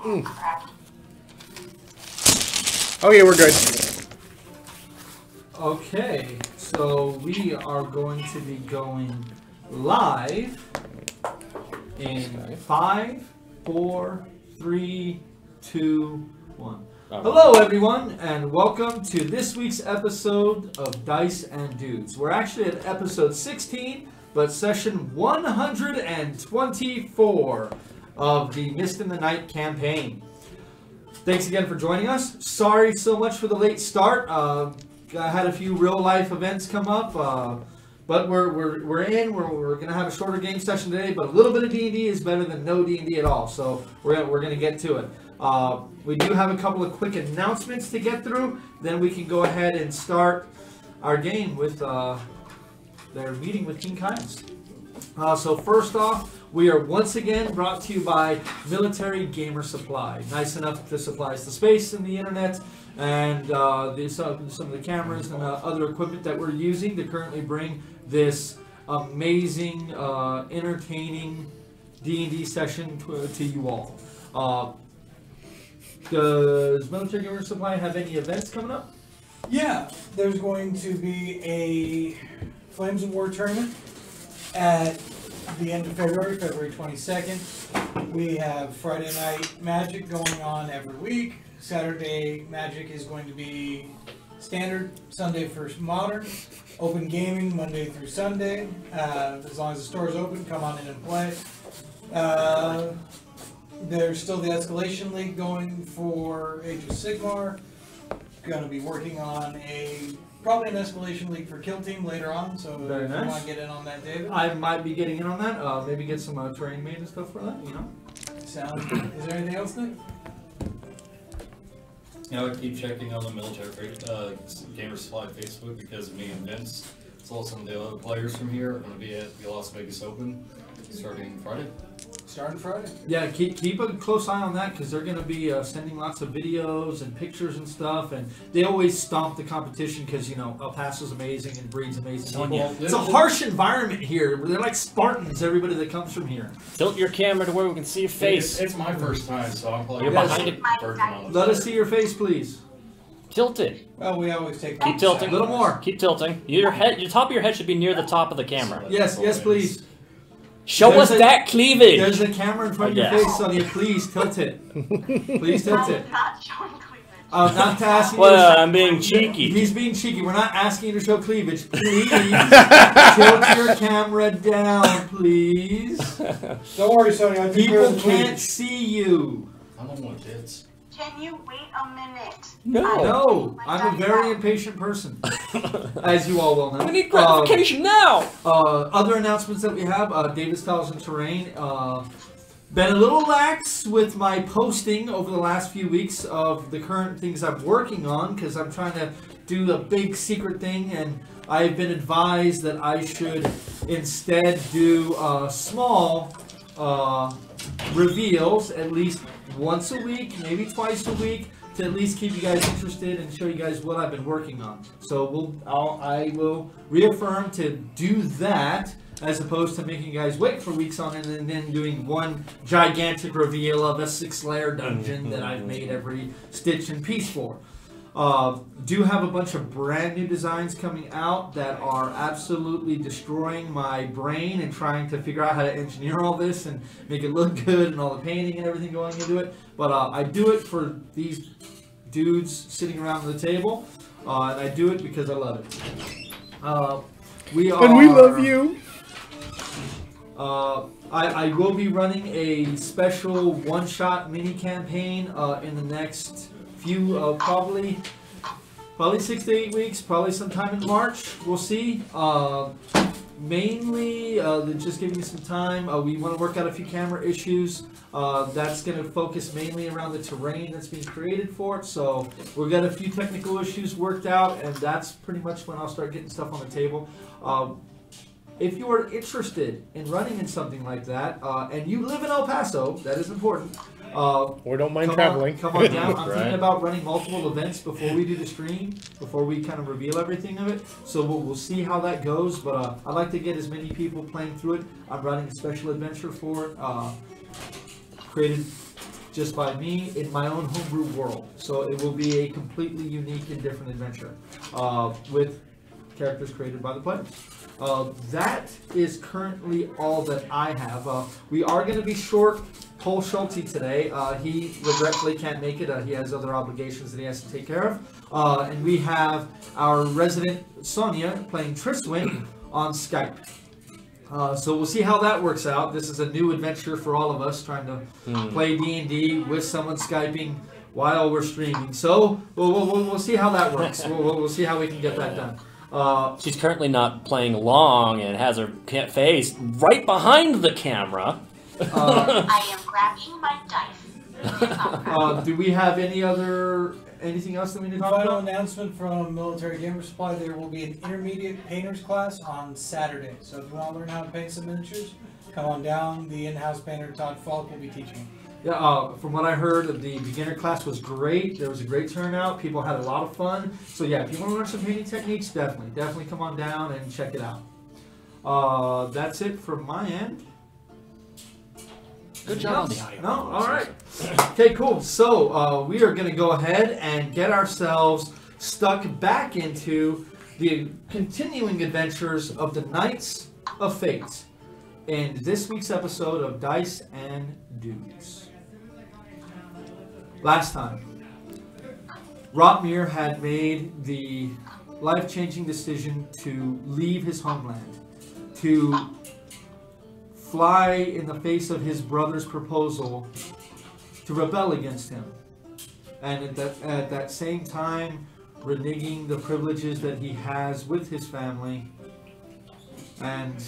Okay, we're good. Okay, so we are going to be going live in 5, 4, 3, 2, 1. Hello everyone, and welcome to this week's episode of Dice and Dudes. We're actually at episode 16, but session 124 of the Mist in the Night campaign. Thanks again for joining us. Sorry so much for the late start. I had a few real life events come up, but we're gonna have a shorter game session today. But a little bit of D&D is better than no D&D at all. So we're gonna get to it. We do have a couple of quick announcements to get through. Then we can go ahead and start our game with their meeting with King Kynes. So first off, we are once again brought to you by Military Gamer Supply. Nice enough to supply us the space and the internet and some of the cameras and other equipment that we're using to currently bring this amazing, entertaining D&D session to you all. Does Military Gamer Supply have any events coming up? Yeah, there's going to be a Flames of War tournament at the end of February, February 22nd. We have Friday Night Magic going on every week. Saturday Magic is going to be standard, Sunday for modern. Open gaming Monday through Sunday. As long as the store is open, come on in and play. There's still the Escalation League going for Age of Sigmar. Going to be working on probably an Escalation League for Kill Team later on, so Very if nice. you want to get in on that, David. I might be getting in on that. Maybe get some terrain made and stuff for that, you know? Sounds good. Is there anything else, Nick? I would keep checking on the Military Gamer Supply Facebook because me and Vince, as well as some of the other players from here, are going to be at the Las Vegas Open starting Friday. Starting Friday. Yeah, keep a close eye on that because they're going to be sending lots of videos and pictures and stuff, and they always stomp the competition because, you know, El Paso's amazing and breeds amazing people. Yeah. It's a harsh environment here. They're like Spartans, everybody that comes from here. Tilt your camera to where we can see your face. It's my first time, so I'm probably You're behind it. Let us see your face, please. Tilt it. Well, we always take Keep tilting. A little more. Keep tilting. Your top of your head should be near the top of the camera. Yes, please. Show us that cleavage. There's a camera in front of your face, Sonia. Please tilt it. Please tilt it. I'm not showing cleavage. Not to ask you. Well, I'm being cheeky. He's being cheeky. We're not asking you to show cleavage. Please tilt your camera down, please. Don't worry, Sonia. People can't see you. I don't want kids. Can you wait a minute? No, I'm a very impatient person, as you all well know. We need gratification now. Other announcements that we have: David's Tiles and Terrain. Been a little lax with my posting over the last few weeks of the current things I'm working on because I'm trying to do a big secret thing, and I've been advised that I should instead do small reveals at least once a week, maybe twice a week, to at least keep you guys interested and show you guys what I've been working on. So I will reaffirm to do that as opposed to making you guys wait for weeks on it and then doing one gigantic reveal of a 6-layer dungeon that I've made every stitch and piece for. Do have a bunch of brand new designs coming out that are absolutely destroying my brain and trying to figure out how to engineer all this and make it look good and all the painting and everything going into it. But I do it for these dudes sitting around the table, and I do it because I love it. We love you. I will be running a special one-shot mini campaign in the next few, probably 6 to 8 weeks, probably sometime in March. We'll see. Mainly, just giving you some time. We want to work out a few camera issues. That's going to focus mainly around the terrain that's being created for it. So we've got a few technical issues worked out, and that's pretty much when I'll start getting stuff on the table. If you are interested in running in something like that, and you live in El Paso, that is important. Or don't mind traveling. Come on down. I'm thinking about running multiple events before we do the stream, before we kind of reveal everything of it. So we'll see how that goes. But I'd like to get as many people playing through it. I'm running a special adventure for it, created just by me in my own homebrew world. So it will be a completely unique and different adventure with characters created by the players. That is currently all that I have. We are going to be short Cole Schulte today. He regretfully can't make it. He has other obligations that he has to take care of. And we have our resident Sonia playing Triswin on Skype. So we'll see how that works out. This is a new adventure for all of us, trying to play D&D with someone Skyping while we're streaming. So we'll see how that works. We'll see how we can get that done. She's currently not playing long and has her face right behind the camera. I am grabbing my dice. Do we have anything else that we need to talk Final about? announcement from Military Gamer Supply, there will be an intermediate painter's class on Saturday. So if you want to learn how to paint some miniatures, come on down. The in-house painter, Todd Falk, will be teaching. Yeah, from what I heard, the beginner class was great. There was a great turnout. People had a lot of fun. So yeah, if you want to learn some painting techniques, definitely come on down and check it out. That's it from my end. Good job on the audio. No, all right. Okay, cool. So we are going to go ahead and get ourselves stuck back into the continuing adventures of the Knights of Fate in this week's episode of Dice and Dudes. Last time, Rotmir had made the life-changing decision to leave his homeland, to fly in the face of his brother's proposal to rebel against him, and at that same time reneging the privileges that he has with his family and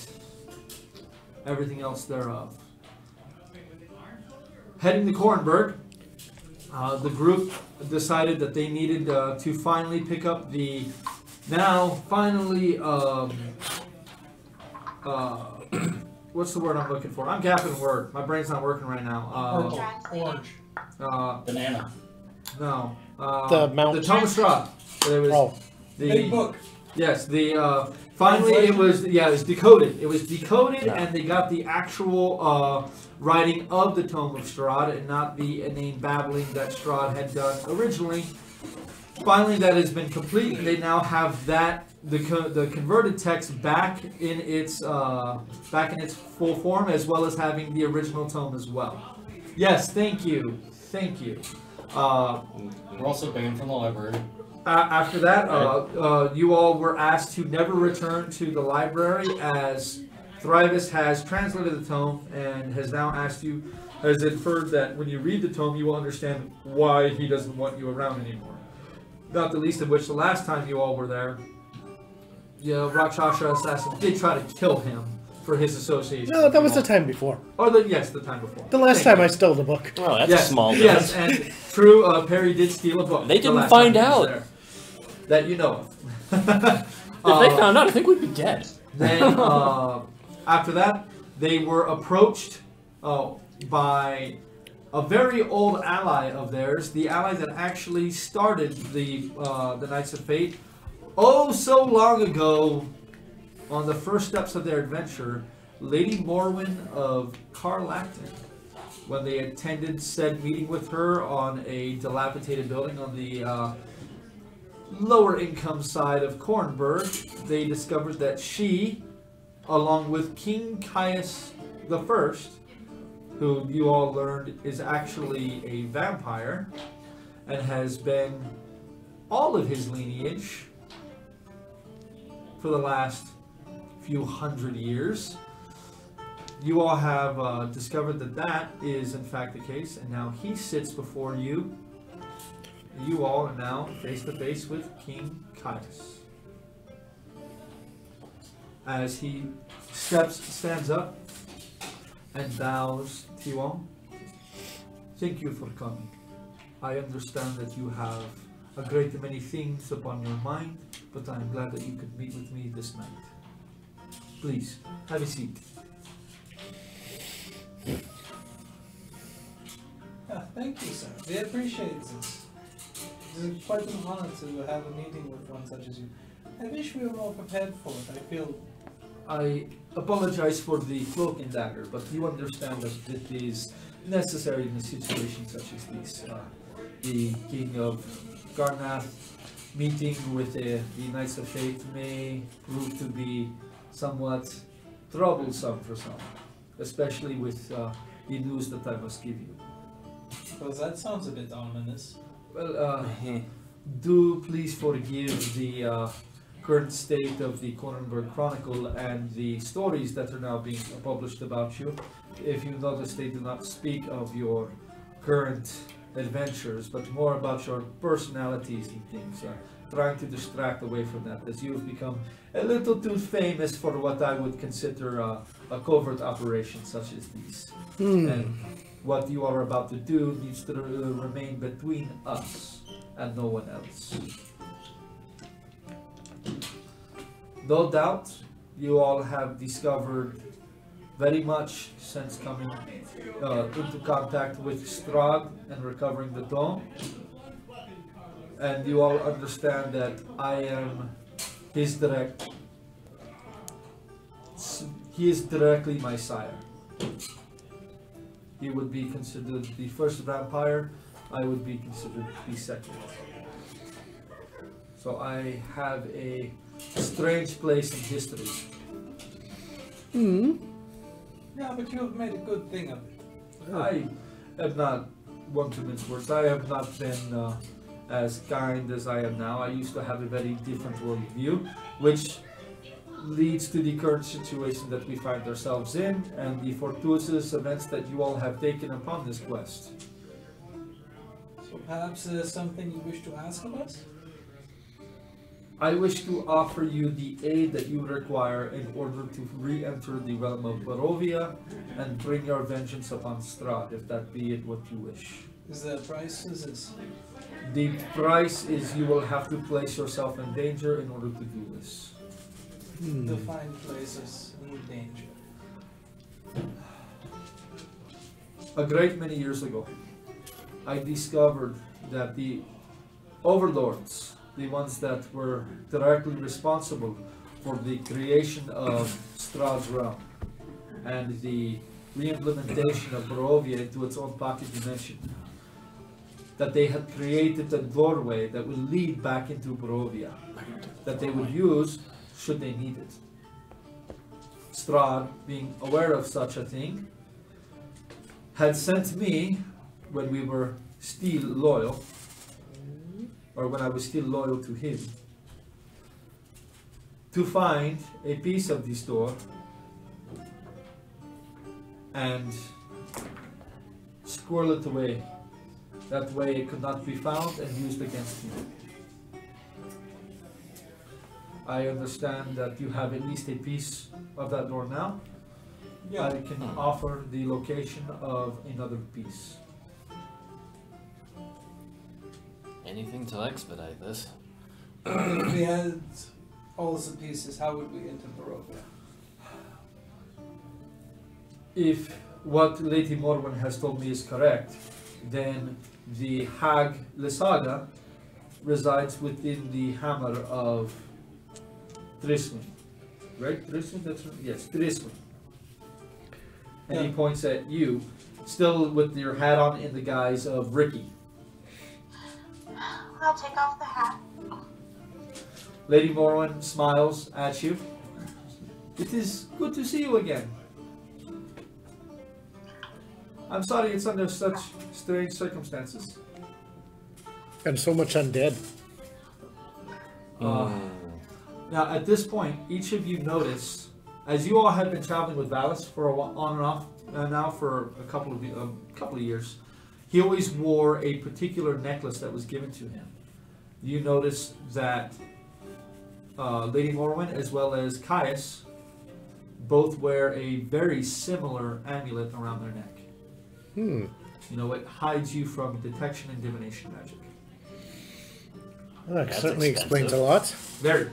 everything else thereof. Heading to Kornberg, the group decided that they needed to finally pick up the now finally what's the word I'm looking for? I'm gapping word. My brain's not working right now. Orange. Banana. No. The Mount. The Tome of Strahd. It was the Big book. Yes. The finally it was decoded. It was decoded, and they got the actual writing of the Tome of Strahd, and not the inane babbling that Strahd had done originally. Finally, that has been complete. They now have that the converted text back in its full form, as well as having the original tome as well. Yes, thank you. We're also banned from the library. After that, you all were asked to never return to the library, as Thrivus has translated the tome and has now has inferred that when you read the tome, you will understand why he doesn't want you around anymore. Not the least of which, the last time you all were there, Rakshasa Assassin did try to kill him for his association. No, that was the time before. Or the time before. The last time I stole the book. Oh, that's a small yes, difference. and true, Perry did steal a book. They the didn't last find time he was out. there, that you know of. If they found out, I think we'd be dead. Then, after that, they were approached by a very old ally of theirs, the ally that actually started the Knights of Fate oh so long ago on the first steps of their adventure, Lady Morwen of Carlacton, when they attended said meeting with her on a dilapidated building on the lower income side of Kornberg. They discovered that she, along with King Caius I, who you all learned is actually a vampire and has been all of his lineage for the last few hundred years. You all have discovered that that is in fact the case, and now he sits before you. You all are now face to face with King Caius. As he stands up and bows to you all. Thank you for coming. I understand that you have a great many things upon your mind, but I am glad that you could meet with me this night. Please, have a seat. Thank you, sir. We appreciate this. It is quite an honor to have a meeting with one such as you. I wish we were more prepared for it. I feel apologize for the cloak and dagger, but you understand that it is necessary in a situation such as this. The King of Garnath meeting with the Knights of Fate may prove to be somewhat troublesome for some, especially with the news that I must give you. Well, that sounds a bit ominous. Well, do please forgive the current state of the Cronenberg Chronicle and the stories that are now being published about you. If you notice, they do not speak of your current adventures, but more about your personalities and things, trying to distract away from that, as you have become a little too famous for what I would consider a covert operation such as these. And what you are about to do needs to remain between us and no one else. No doubt, you all have discovered very much since coming into contact with Strahd and recovering the dome. And you all understand that I am his he is directly my sire. He would be considered the first vampire, I would be considered the second. So I have a strange place in history. Yeah, but you have made a good thing of it. I am not one to mince words. I have not been as kind as I am now. I used to have a very different worldview, which leads to the current situation that we find ourselves in and the fortuitous events that you all have taken upon this quest. So perhaps there's something you wish to ask of us? I wish to offer you the aid that you require in order to re-enter the realm of Barovia and bring your vengeance upon Strahd, if that be it what you wish. Is there a price? Is this? The price is you will have to place yourself in danger in order to do this. Define places in danger. A great many years ago, I discovered that the overlords, the ones that were directly responsible for the creation of Strahd's realm and the re-implementation of Barovia into its own pocket dimension, that they had created a doorway that would lead back into Barovia, that they would use should they need it. Strahd, being aware of such a thing, had sent me, when we were still loyal, or when I was still loyal to him, to find a piece of this door and squirrel it away. That way it could not be found and used against me. I understand that you have at least a piece of that door now. Yeah. I can offer the location of another piece. Anything to expedite this. If we had all the pieces, how would we enter Barovia? If what Lady Morwen has told me is correct, then the Hag Lysaga resides within the hammer of Triswin. Right? Triswin? That's right. Yes, Triswin. And he points at you, still with your hat on in the guise of Ricky. I'll take off the hat. Lady Morwen smiles at you. It is good to see you again. I'm sorry it's under such strange circumstances. And so much undead. Now, at this point, each of you notice, as you all have been traveling with Valis for a while, on and off, now for a couple of years, he always wore a particular necklace that was given to him. You notice that Lady Morwen as well as Caius both wear a very similar amulet around their neck. You know, it hides you from detection and divination magic. Well, that That's certainly expensive. explains a lot. Very.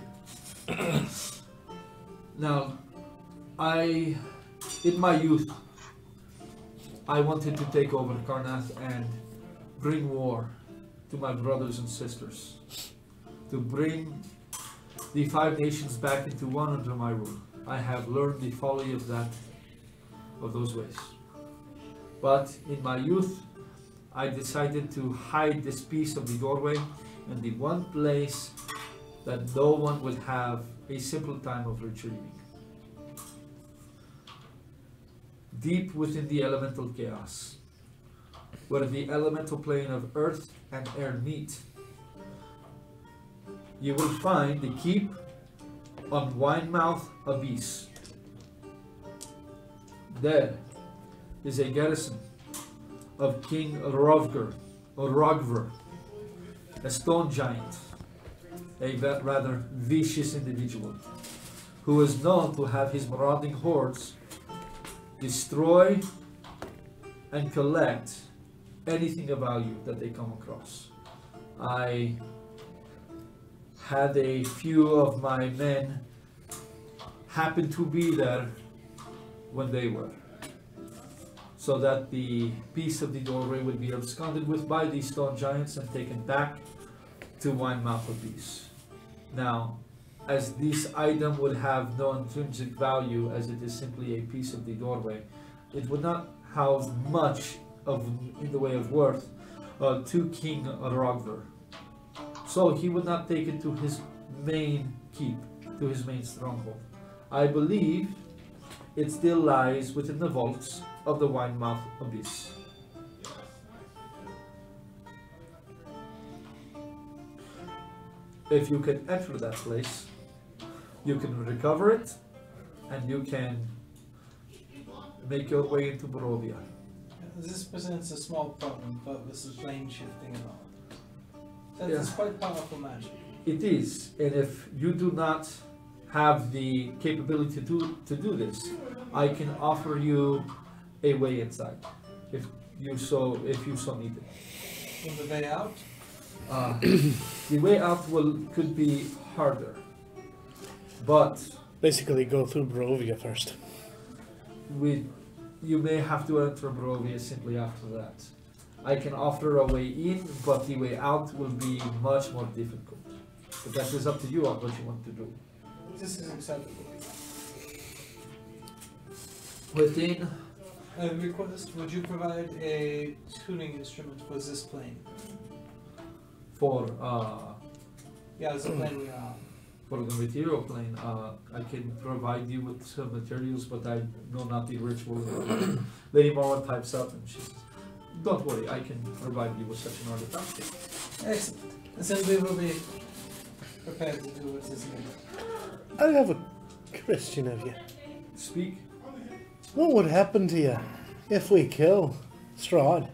Now, in my youth, I wanted to take over Karnath and bring war to my brothers and sisters. To bring the 5 nations back into one under my rule. I have learned the folly of those ways. But in my youth, I decided to hide this piece of the doorway in the one place that no one would have a simple time of retrieving. Deep within the elemental chaos, where the elemental plane of earth and air meet, you will find the keep on Winemouth Abyss. There is a garrison of King Rogver, a stone giant, a rather vicious individual, who is known to have his marauding hordes destroy and collect anything of value that they come across. I had a few of my men happen to be there when they were, so that the piece of the doorway would be absconded with by these stone giants and taken back to Winemouth Abyss. Now, as this item would have no intrinsic value, as it is simply a piece of the doorway, it would not house much in the way of worth to King Rogver. So he would not take it to his main keep, to his main stronghold. I believe it still lies within the vaults of the Winemouth Abyss. If you can enter that place, you can recover it, and you can make your way into Barovia. This presents a small problem, but this is plane shifting and all. That Yeah. is quite powerful magic. It is, and if you do not have the capability to do this, I can offer you a way inside, if you so need it. On the way out, The way out could be harder, but Basically, go through Barovia first. you may have to enter Barovia simply after that. I can offer a way in, but the way out will be much more difficult. But that is up to you on what you want to do. this is acceptable. Within, Request, would you provide a tuning instrument for this plane? for Yeah, the plane we are on. for the material plane, I can provide you with some materials, but I know not the ritual. Lady Marwan types up and she says, "Don't worry, I can provide you with such an artifact." Excellent. And then we will be prepared to do what is needed. I have a question of you. Speak. What would happen to you if we kill Strahd?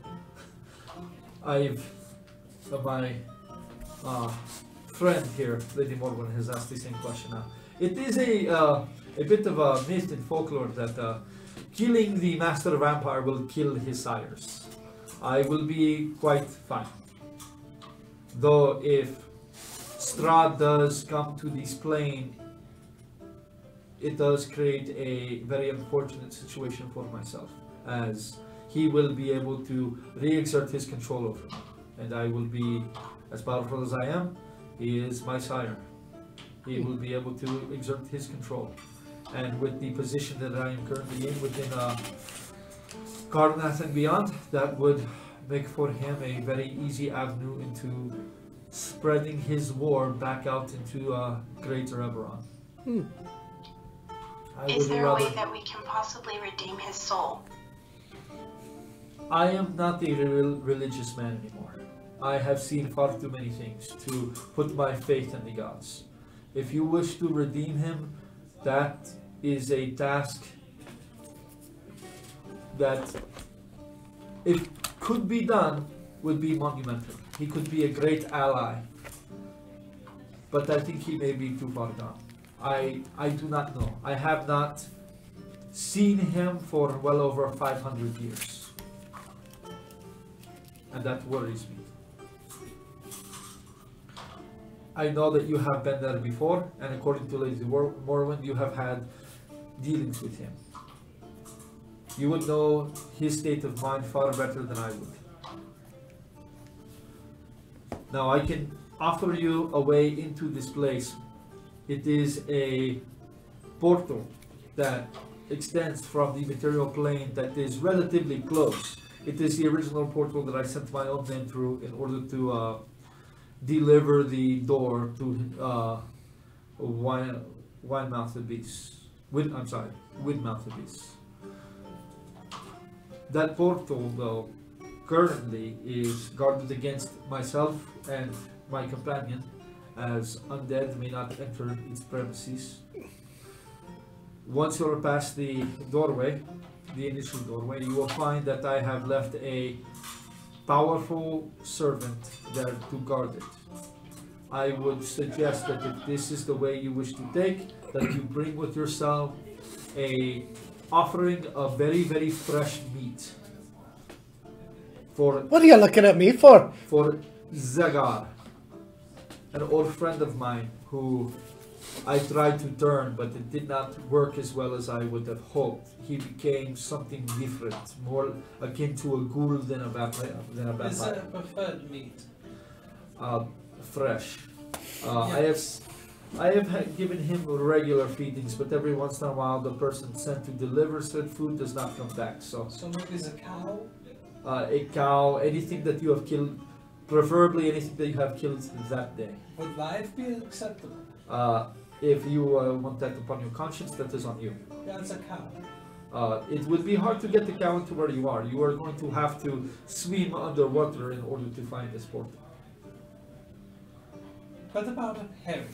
My friend here, Lady Morgan, has asked the same question now. It is a bit of a myth in folklore that killing the master vampire will kill his sires. I will be quite fine. Though if Strahd does come to this plane, it does create a very unfortunate situation for myself, as he will be able to re-exert his control over me, and I will be as powerful as I am. He is my sire. He will be able to exert his control, and with the position that I am currently in within Karnath and beyond, that would make for him a very easy avenue into spreading his war back out into Greater Eberron. Is there a way that we can possibly redeem his soul? I am not a religious man anymore. I have seen far too many things to put my faith in the gods. If you wish to redeem him, that is a task that, if could be done, would be monumental. He could be a great ally, but I think he may be too far gone. I do not know. I have not seen him for well over 500 years, and that worries me. I know that you have been there before, and according to Lady Morwen, you have had dealings with him. You would know his state of mind far better than I would. Now, I can offer you a way into this place. It is a portal that extends from the material plane that is relatively close. It is the original portal that I sent my own men through in order to deliver the door to Wine-Mouthed Abyss. Wind-Mouthed Abyss. That portal, though, currently is guarded against myself and my companion, as undead may not enter its premises. Once you're past the doorway, the initial doorway, you will find that I have left a powerful servant there to guard it. I would suggest that if this is the way you wish to take, that you bring with yourself a offering of very, very fresh meat. What are you looking at me for? For Zagar, an old friend of mine who I tried to turn, but it did not work as well as I would have hoped. He became something different, more akin to a ghoul than a vampire. Is that preferred meat? Fresh. Yeah. I have given him regular feedings, but every once in a while the person sent to deliver said food does not come back. So maybe it's a cow? a cow, anything that you have killed, preferably anything that you have killed that day. Would life be acceptable? If you want that upon your conscience, that is on you. Yeah, it's a cow. It would be hard to get the cow into where you are. You are going to have to swim underwater in order to find this portal. What about a Perry?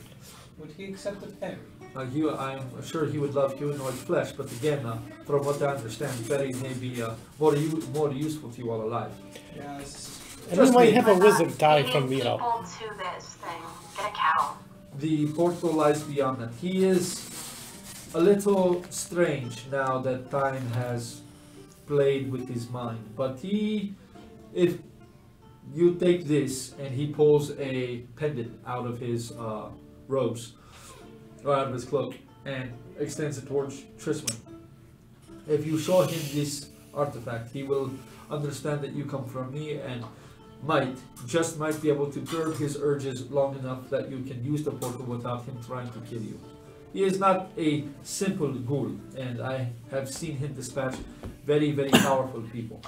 Would he accept a Perry? I'm sure he would love humanoid flesh, but again, from what I understand, Perry may be more useful to you all alive. Yes. And we might have a wizard die from me. meat. People to this thing. Get a cow. The portal lies beyond that. He is a little strange now that time has played with his mind, but if you take this and he pulls a pendant out of his robes, or out of his cloak, and extends it towards Trisman. If you show him this artifact, he will understand that you come from me and might be able to curb his urges long enough that you can use the portal without him trying to kill you. He is not a simple ghoul, and I have seen him dispatch very, very powerful people.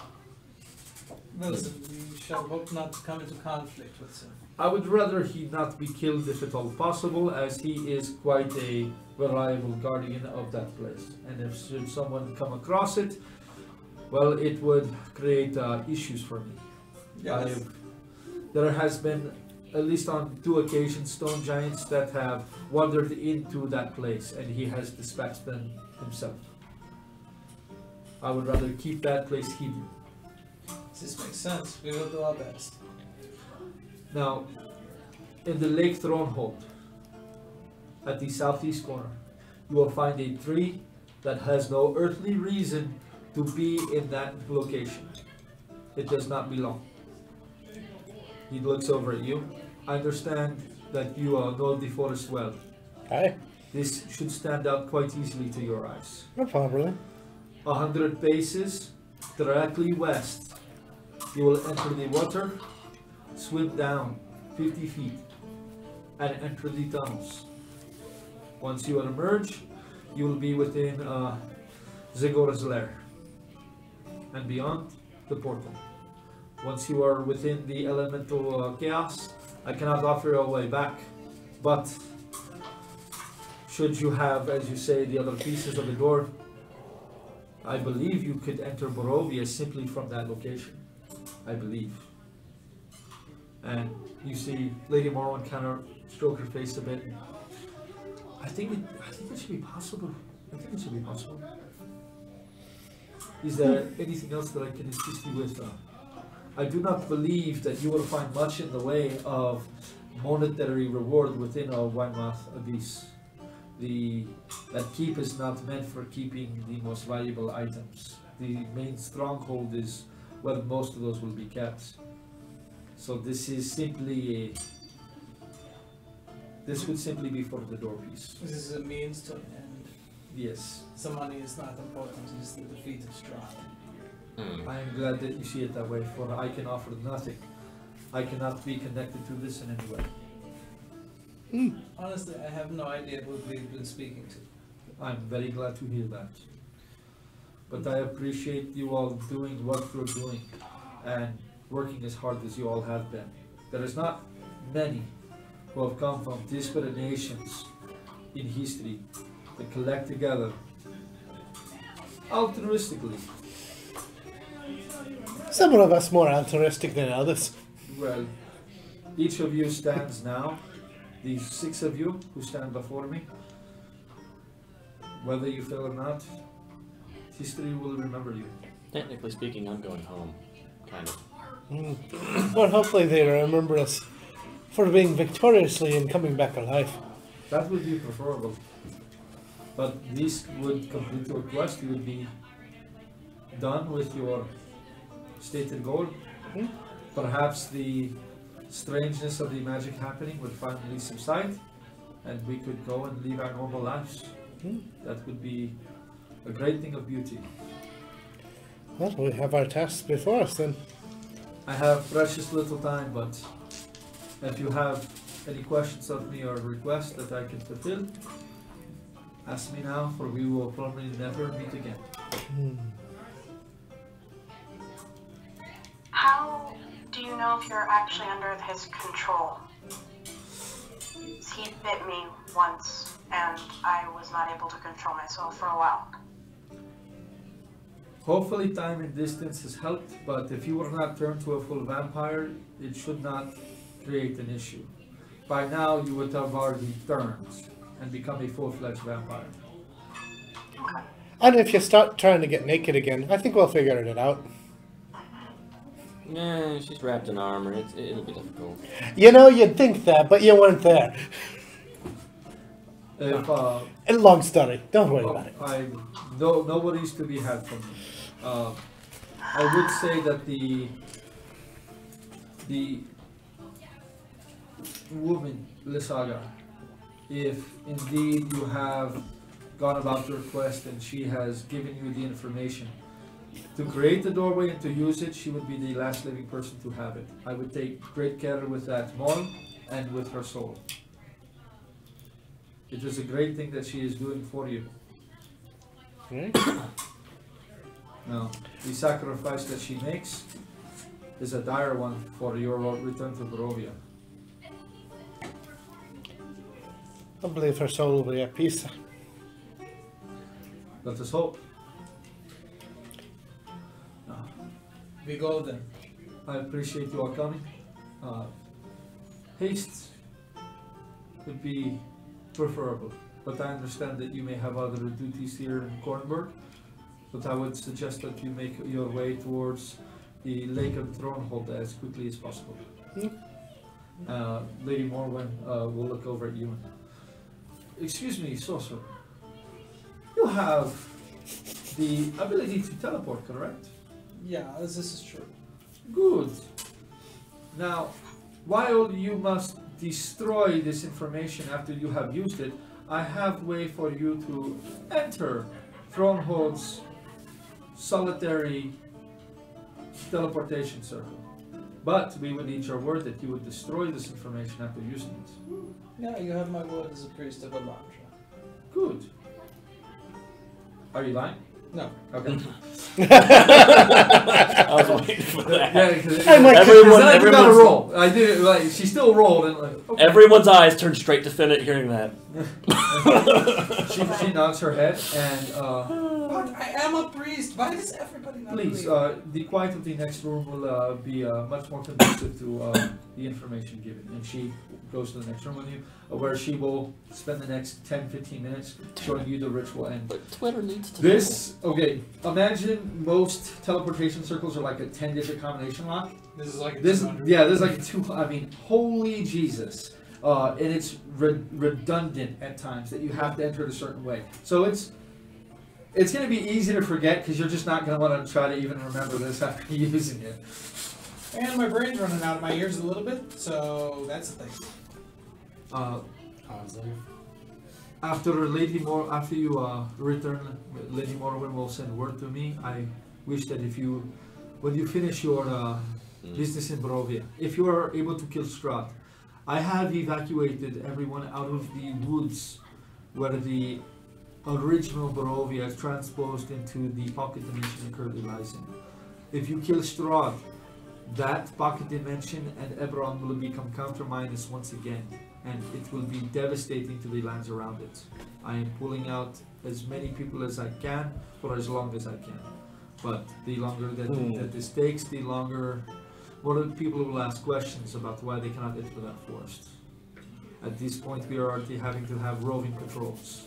Wilson, we shall hope not to come into conflict with him. I would rather he not be killed if at all possible, as he is quite a reliable guardian of that place. And if should someone come across it, well, it would create issues for me. Yes. There has been, at least on 2 occasions, stone giants that have wandered into that place, and he has dispatched them himself. I would rather keep that place hidden. This makes sense. We will do our best. Now, in the Lake Thronehold, at the southeast corner, you will find a tree that has no earthly reason to be in that location. It does not belong. He looks over at you. I understand that you know the forest well. Aye. This should stand out quite easily to your eyes. No problem. 100 paces directly west. You will enter the water, swim down 50 feet, and enter the tunnels. Once you emerge, you will be within Zagor's lair, and beyond, the portal. Once you are within the elemental chaos, I cannot offer you a way back, but should you have, as you say, the other pieces of the door, I believe you could enter Borovia simply from that location. I believe. And you see Lady Morwen kind of stroke her face a bit. I think it should be possible. I think it should be possible. Is there anything else that I can assist you with? I do not believe that you will find much in the way of monetary reward within a Wine-Mouthed Abyss. That keep is not meant for keeping the most valuable items. The main stronghold is where most of those will be kept. So this would simply be for the door piece. This is a means to an end. Yes. The money is not important, it is the defeat of Strahd. I am glad that you see it that way, for I can offer nothing. I cannot be connected to this in any way. Honestly, I have no idea who we've been speaking to. I'm very glad to hear that. But I appreciate you all doing what you're doing and working as hard as you all have been. There is not many who have come from disparate nations in history that collect together altruistically. Some of us more altruistic than others. Well, each of you stands now, these 6 of you who stand before me, whether you feel or not, history will remember you. Technically speaking, I'm going home. Kind of. Well, hopefully they remember us for being victoriously and coming back alive. That would be preferable. But this would complete your quest. You would be done with your stated goal. Perhaps the strangeness of the magic happening would finally subside and we could go and live our normal lives. That would be a great thing of beauty. Well, we have our tasks before us then. I have precious little time, but if you have any questions of me or requests that I can fulfill, ask me now, for we will probably never meet again. How do you know if you're actually under his control? He bit me once, and I was not able to control myself for a while. Hopefully time and distance has helped, but if you were not turned to a full vampire, it should not create an issue. By now you would have already turned and become a full-fledged vampire. And if you start trying to get naked again, I think we'll figure it out. Yeah, she's wrapped in armor. It'll be difficult. You know, you'd think that, but you weren't there. If, A long story. Don't worry about it. Nobody's to be had from me. I would say that the woman, Lysaga, if indeed you have gone about your quest and she has given you the information to create the doorway and to use it, she would be the last living person to have it. I would take great care with that mole and with her soul. It is a great thing that she is doing for you. Now, the sacrifice that she makes is a dire one for your return to Barovia. I believe her soul will be at peace. Let us hope. We go then. I appreciate you all coming. Haste would be preferable, but I understand that you may have other duties here in Kornberg. But I would suggest that you make your way towards the Lake of Thronehold as quickly as possible. Lady Morwen will look over at you. Excuse me, Sorcerer. You have the ability to teleport, correct? Yeah, this is true. Good. Now, while you must destroy this information after you have used it, I have a way for you to enter Thronehold's solitary teleportation circle. But we would need your word that you would destroy this information after using it. Yeah, you have my word as a priest of Elantra. Good. Are you lying? No. Okay. I was waiting for that. Everyone got a roll. I did. Like she still rolled, and like okay. Everyone's eyes turned straight to Finnet hearing that. she nods her head and. But I am a priest. Why does everybody not Please, believe? the quiet of the next room will be much more conducive to the information given. And she goes to the next room with you, where she will spend the next 10-15 minutes showing you the ritual end. But Twitter needs to Okay, imagine most teleportation circles are like a 10-digit combination lock. This is like a This 200. is like a 2. I mean, holy Jesus. And it's redundant at times that you have to enter it a certain way. So it's going to be easy to forget because you're just not going to want to try to even remember this after using it. And my brain's running out of my ears a little bit, so that's the thing. After you return, Lady Morwen will send word to me. I wish that when you finish your business in Barovia, if you are able to kill Strahd, I have evacuated everyone out of the woods where the original Barovia transposed into the pocket dimension it currently lies in. If you kill Strahd, that pocket dimension and Eberron will become counter-minus once again, and it will be devastating to the lands around it. I am pulling out as many people as I can for as long as I can. But the longer that this takes, the longer more people will ask questions about why they cannot enter that forest. At this point, we are already having to have roving patrols,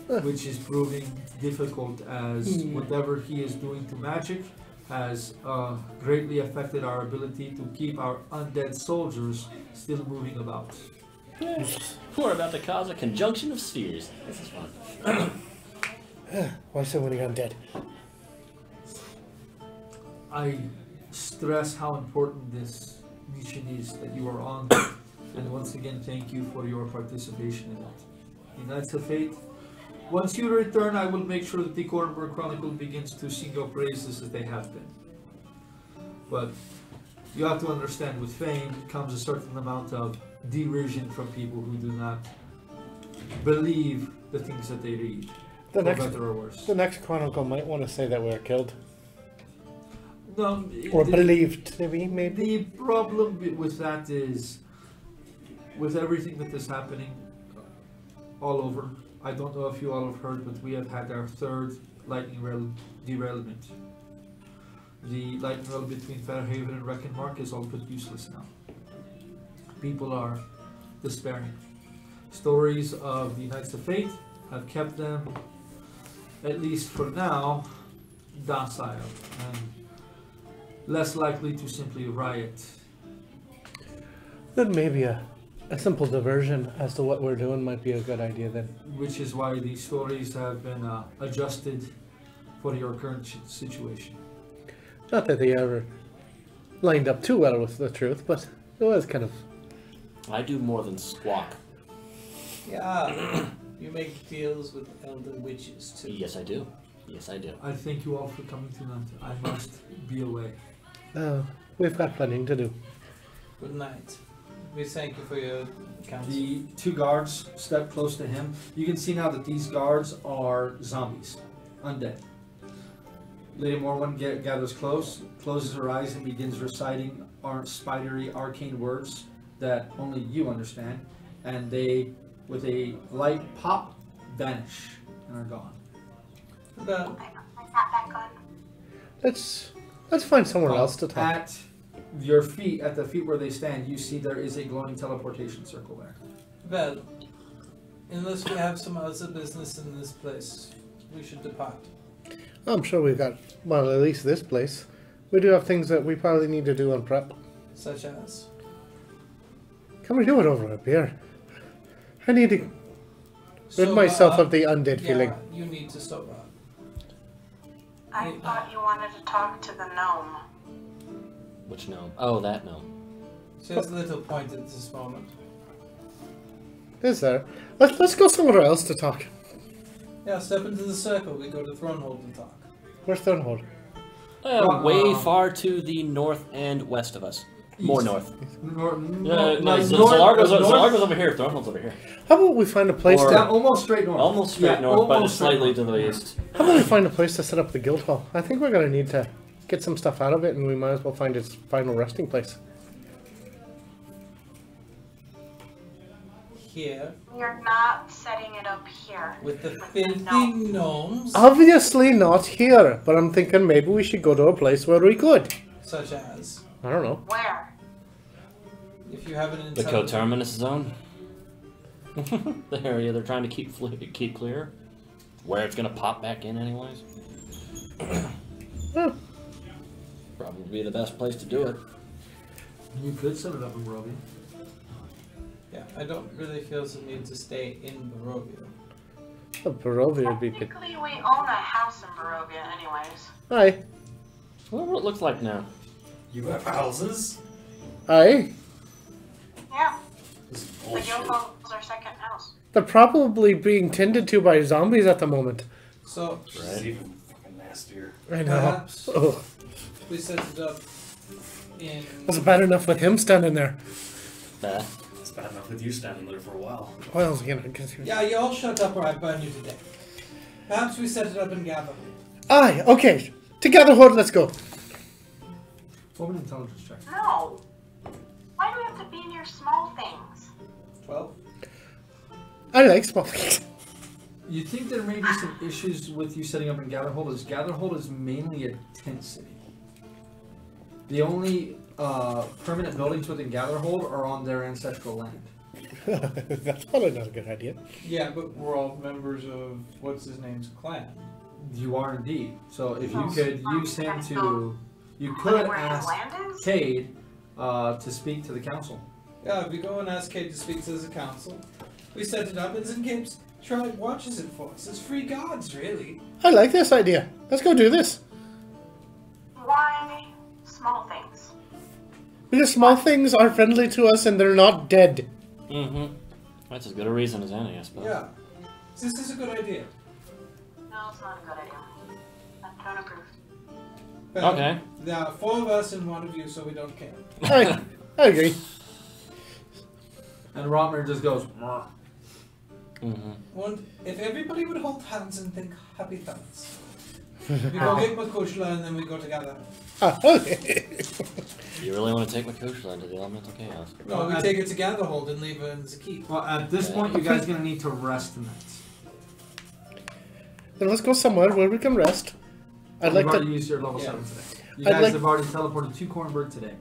which is proving difficult as whatever he is doing to magic has greatly affected our ability to keep our undead soldiers still moving about. We're about to cause a conjunction of spheres. This is fun. Why so many undead? I stress how important this mission is that you are on, and once again thank you for your participation in it. The Knights of Fate, once you return, I will make sure that the Cornberg Chronicle begins to sing your praises as they have been. But you have to understand, with fame comes a certain amount of derision from people who do not believe the things that they read, The for next, better or worse. the next chronicle might want to say that we were killed. No, Or believed to be, maybe. The problem with that is, with everything that is happening all over, I don't know if you all have heard, but we have had our third lightning rail derailment. The lightning rail between Fairhaven and Reckenmark is all but useless now. People are despairing. Stories of the Knights of Fate have kept them, at least for now, docile and less likely to simply riot. Then maybe a simple diversion as to what we're doing might be a good idea then. Which is why these stories have been adjusted for your current situation. Not that they ever lined up too well with the truth, but it was kind of... I do more than squawk. Yeah, you make deals with elder witches too. Yes, I do. Yes, I do. I thank you all for coming tonight. I must be away. We've got plenty to do. Good night. We thank you for your counsel. The two guards step close to him. You can see now that these guards are zombies, undead. Lady Morwen gathers close, closes her eyes, and begins reciting spidery arcane words that only you understand, and they, with a light pop, vanish and are gone. About I put that back on. Let's find somewhere else to talk. At your feet, at the feet where they stand, you see there is a glowing teleportation circle there. well, unless we have some other business in this place, we should depart. I'm sure we've got, well, at least this place. We do have things that we probably need to do on prep. Such as? Can we do it over a beer? I need to rid myself of the undead feeling. You need to stop up. I thought you wanted to talk to the gnome. Which gnome? Oh, that gnome. She has little point at this moment. Is there? Let's go somewhere else to talk. Yeah, step into the circle. We go to Thronehold and talk. Where's Thornhold? Way far to the north and west of us. More north. North, Zalargo's over here. Thornhold's over here. How about we find a place Or- yeah, to... almost straight north. Almost straight Yeah, north, but almost straight slightly north. to the east. How about we find a place to set up the guild hall? I think we're going to need to get some stuff out of it, and we might as well find its final resting place. Here, You're not setting it up here. with the the filthy gnome. gnomes, Obviously not here, but I'm thinking maybe we should go to a place where we could. such as, I don't know. Where? if you have an The intelligent... coterminous zone. The area they're trying to keep clear. Where it's gonna pop back in anyways. Huh. Probably be the best place to do it. You could set it up in Barovia. Yeah, I don't really feel the need to stay in Barovia. Oh, Barovia would be good. Technically, we own a house in Barovia anyways. Aye. What it looks like now. You have houses? Aye. Yeah, This is the bullshit. guild hall is our second house. They're probably being tended to by zombies at the moment. So, This is even fucking nastier. I know. perhaps Ugh. we set it up in... Was it bad enough with him standing there? Bah. It's bad enough with you standing there for a while. Well, you know, Yeah, you all shut up or I burn you to death. Perhaps we set it up and gather. Aye, okay. Together, hold, let's go. Roll an intelligence check. No. Why do we have to be near small things? 12. I like small things. You think there may be some issues with you setting up in Gatherhold, as Gatherhold is mainly a tent city. The only permanent buildings within Gatherhold are on their ancestral land. That's probably not a good idea. Yeah, but we're all members of what's his name's clan. You are indeed. So if you Oh. could use him to... You could Where his ask land is? Cade to speak to the council. Yeah, we go and ask Kate to speak to the council. We set it up and Zincape's tribe watches it for us. It's free gods, really. I like this idea. Let's go do this. Why small things? Because small things are friendly to us and they're not dead. Mm-hmm. That's as good a reason as any, I suppose. Yeah. This is a good idea. No, it's not a good idea. I don't approve. But Okay. there are 4 of us and 1 of you, so we don't care. I agree. And Rotmer just goes... "Mwah." Mm-hmm. And if everybody would hold hands and think happy thoughts. We go get Makushla and then we go together. Ah, okay. You really want to take Makushla into the elemental chaos? No, we take it to Gatherhold and leave her in Zakit. Well, at this point, you guys are going to need to rest tonight. Then let's go somewhere where we can rest. I'd like You've already to. used your level Yeah. 7 today. You I'd guys like- have already teleported to Cornberg today.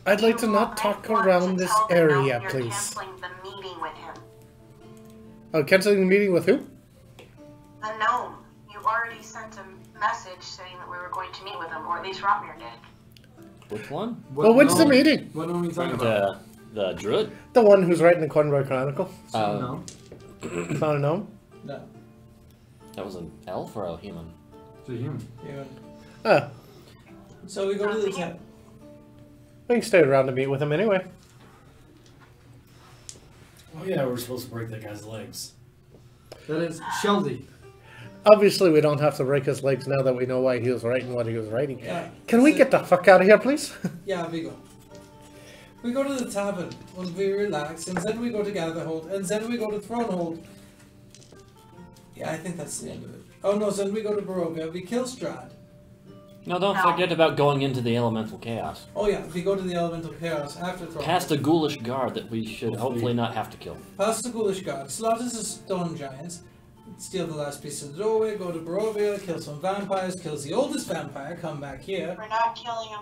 I'd like to You not might talk want around to this tell the gnome area, you're please. canceling the meeting with him. Oh, canceling the meeting with who? The gnome. You already sent a message saying that we were going to meet with him, or at least Rotmir did. Which one? Well, when's the meeting? What are we talking about? The druid? The one who's writing the Cornwall Chronicle. No. It's not a gnome. No. That was an elf or a human? It's a human. Yeah. Ah, So we go to the tent. we can stay around to meet with him anyway. Oh yeah, we're supposed to break that guy's legs. That is Sheldy. Obviously, we don't have to break his legs now that we know why he was writing what he was writing. Yeah. Can we get the fuck out of here, please? Yeah, we go. We go to the tavern and we relax, and then we go to Gatherhold, and then we go to Thronehold. Yeah, I think that's the end of it. Oh no, then we go to Barovia, we kill Strahd. No, don't No. forget about going into the elemental chaos. Oh yeah, we go to the Elemental Chaos after Thronehold. Past a ghoulish guard that we should hopefully not have to kill. Past the Ghoulish Guard, slaughters the stone giants, steal the last piece of the doorway, go to Barovia, kill some vampires, kills the oldest vampire, come back here. We're not killing him.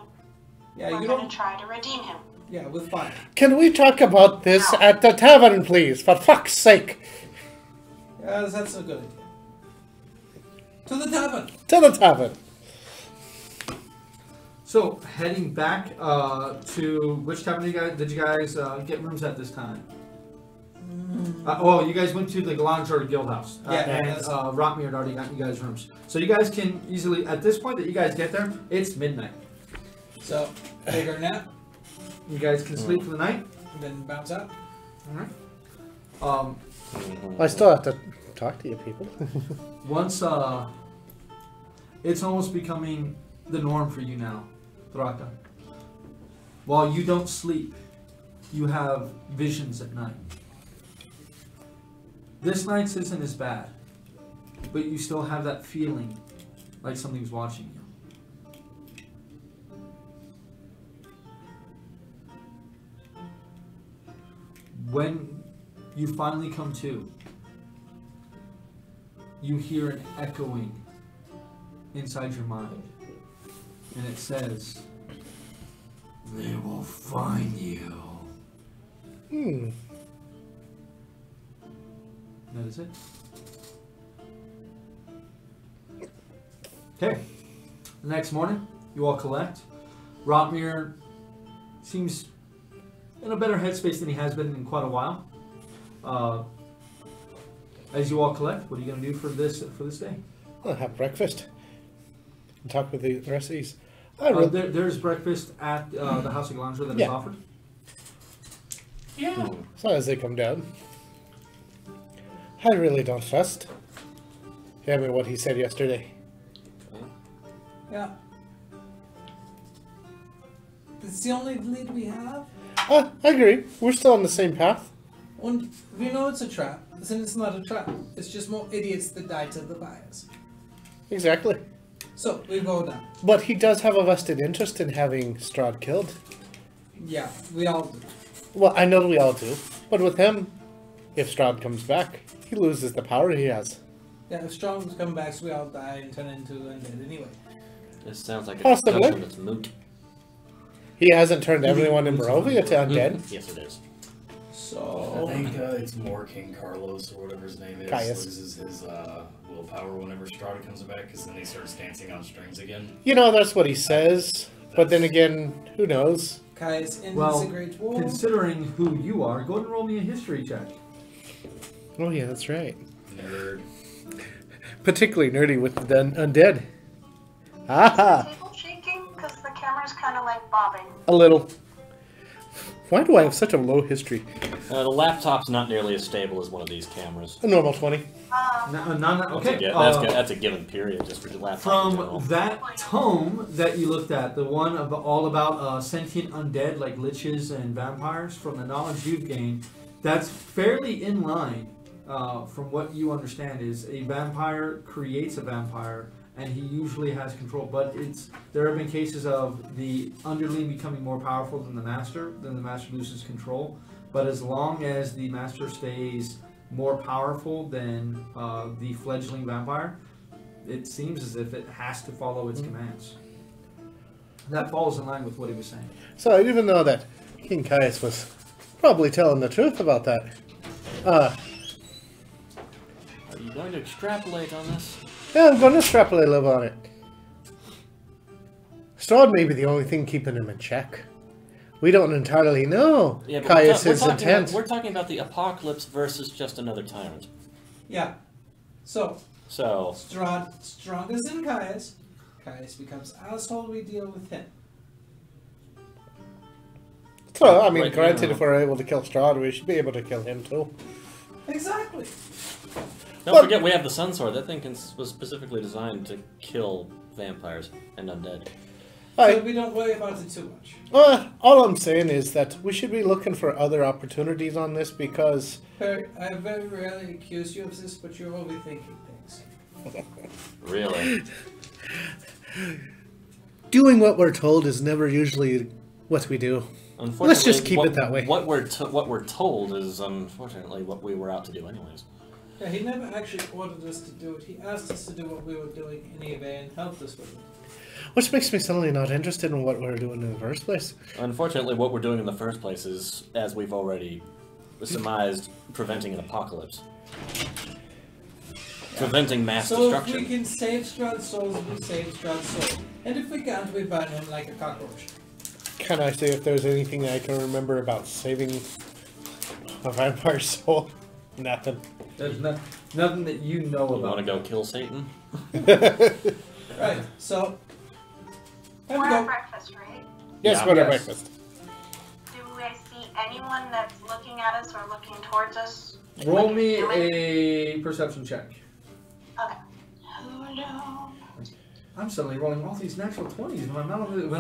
Yeah, We're you going don't. to try to redeem him. Yeah, with fire. Can we talk about this at the tavern, please? For fuck's sake! Yeah, that's a good idea. To the tavern. To the tavern. So, heading back to which tavern did you guys get rooms at this time? You guys went to the Galange or Guild House. Yeah, and that's- Rotmir had already gotten you guys rooms. So you guys can easily, at this point that you guys get there, it's midnight. So, take our nap, You guys can sleep for the night. and then bounce out. Alright. I still have to talk to you people. Once, it's almost becoming the norm for you now, Thraka. While you don't sleep, you have visions at night. This night's isn't as bad, but you still have that feeling like something's watching you. When you finally come to, you hear an echoing inside your mind, and it says, "They will find you." Hmm. That is it. Okay. The next morning, you all collect. Rotmir seems in a better headspace than he has been in quite a while. As you all collect, what are you going to do for this day? I'll have breakfast. And talk with the rest of these. There's breakfast at the House of Galandra that is Yeah. offered. Yeah. As long as they come down. I really don't trust. I mean, what he said yesterday. Yeah. It's the only lead we have. I agree. We're still on the same path. And we know it's a trap, then it's not a trap. It's just more idiots that die to the bias. Exactly. So, we go down. But he does have a vested interest in having Strahd killed. Yeah, we all do. Well, I know we all do. But with him, if Strahd comes back, he loses the power he has. Yeah, if Strong's come back, so we all die and turn into undead anyway. This sounds like a Possibly. discussion that's moot. He hasn't turned everyone in Barovia to undead. Yes, it is. So... I think it's more King Carlos or whatever his name is Caius. loses his willpower whenever Strahd comes back, because then he starts dancing on strings again. You know, that's what he says. But then again, who knows? Caius ends Well, a great war. considering who you are, go ahead and roll me a history check. Oh yeah, that's right. Nerd. Particularly nerdy with the undead. Aha! Is the table shaking? Because the camera's kind of like bobbing. A little. Why do I have such a low history? The laptop's not nearly as stable as one of these cameras. A normal 20. Okay. That's a given period just for the laptop. in general. From that tome that you looked at, the one all about sentient undead like liches and vampires, from the knowledge you've gained, that's fairly in line. From what you understand, is a vampire creates a vampire, and he usually has control. But there have been cases of the underling becoming more powerful than the master loses control. But as long as the master stays more powerful than the fledgling vampire, it seems as if it has to follow its commands. That falls in line with what he was saying. So even though that King Caius was probably telling the truth about that, Are you going to extrapolate on this? yeah, I'm going to extrapolate a little on it. Strahd may be the only thing keeping him in check. We don't entirely know Yeah, but Caius' intent. we're talking about the apocalypse versus just another tyrant. Yeah. So, So, Strongest than Caius. Caius becomes asshole, we deal with him. So, I mean, Right granted, now. if we're able to kill Strahd, we should be able to kill him too. Exactly. don't forget we have the Sun Sword. That thing was specifically designed to kill vampires and undead. So we don't worry about it too much. All I'm saying is that we should be looking for other opportunities on this because I have very rarely accused you of this, but you're overthinking things. Really? doing what we're told is never usually what we do. Unfortunately, Let's just keep it that way. What we're told is unfortunately what we were out to do anyways. Yeah, he never actually ordered us to do it. He asked us to do what we were doing anyway and helped us with it. Which makes me suddenly not interested in what we're doing in the first place. Unfortunately, what we're doing in the first place is, as we've already surmised, preventing an apocalypse. Preventing mass So destruction. if we can save Strahd's souls, we save Strahd's soul. And if we can't, we burn him like a cockroach. Can I say if there's anything I can remember about saving a vampire soul? Nothing. There's nothing that you know You about. want to go kill Satan? Right, so... Time We're to at go. breakfast, right? Yes, Yeah. we're at Yes. breakfast. Do I see anyone that's looking at us or looking towards us? Roll me a perception check. Okay. Hello. I'm suddenly rolling all these natural 20s when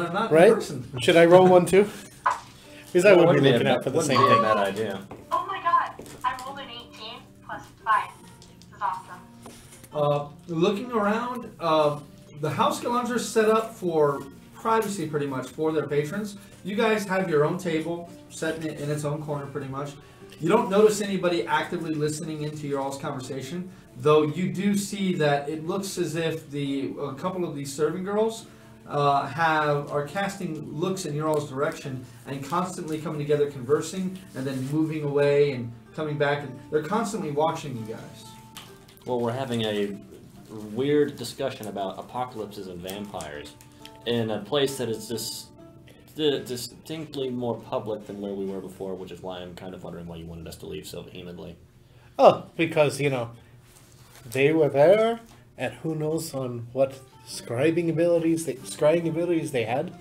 I'm not Right? in person. Should I roll one too? Because I would be Wouldn't be looking a out for the wouldn't same be a thing. bad idea. Oh my god! I rolled an 18 plus 5. This is awesome. Looking around, the house gallons are set up for privacy pretty much for their patrons. You guys have your own table set in its own corner pretty much. You don't notice anybody actively listening into your all's conversation, though you do see that it looks as if a couple of these serving girls are casting looks in your all's direction and constantly coming together conversing and then moving away and coming back, and they're constantly watching you guys. Well, we're having a weird discussion about apocalypses and vampires in a place that is distinctly more public than where we were before, which is why I'm kind of wondering why you wanted us to leave so vehemently. Oh, because, you know, they were there, and who knows on what scrying abilities they had.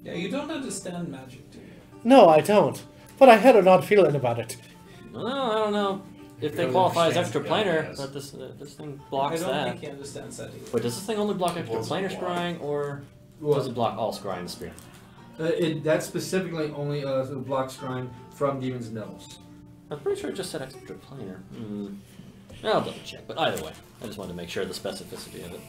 Yeah, you don't understand magic, do you? No, I don't. But I had an odd feeling about it. Well, I don't know if they Really qualify as understands extraplanar, the but this thing I blocks don't that. think he understands that either. Wait, does this thing only block It extraplanar doesn't block. scrying, or What? does it block all scrying the spear? That's specifically only a block scrying from demons and devils. I'm pretty sure it just said extra planar. I'll double check, but either way, I just wanted to make sure the specificity of it.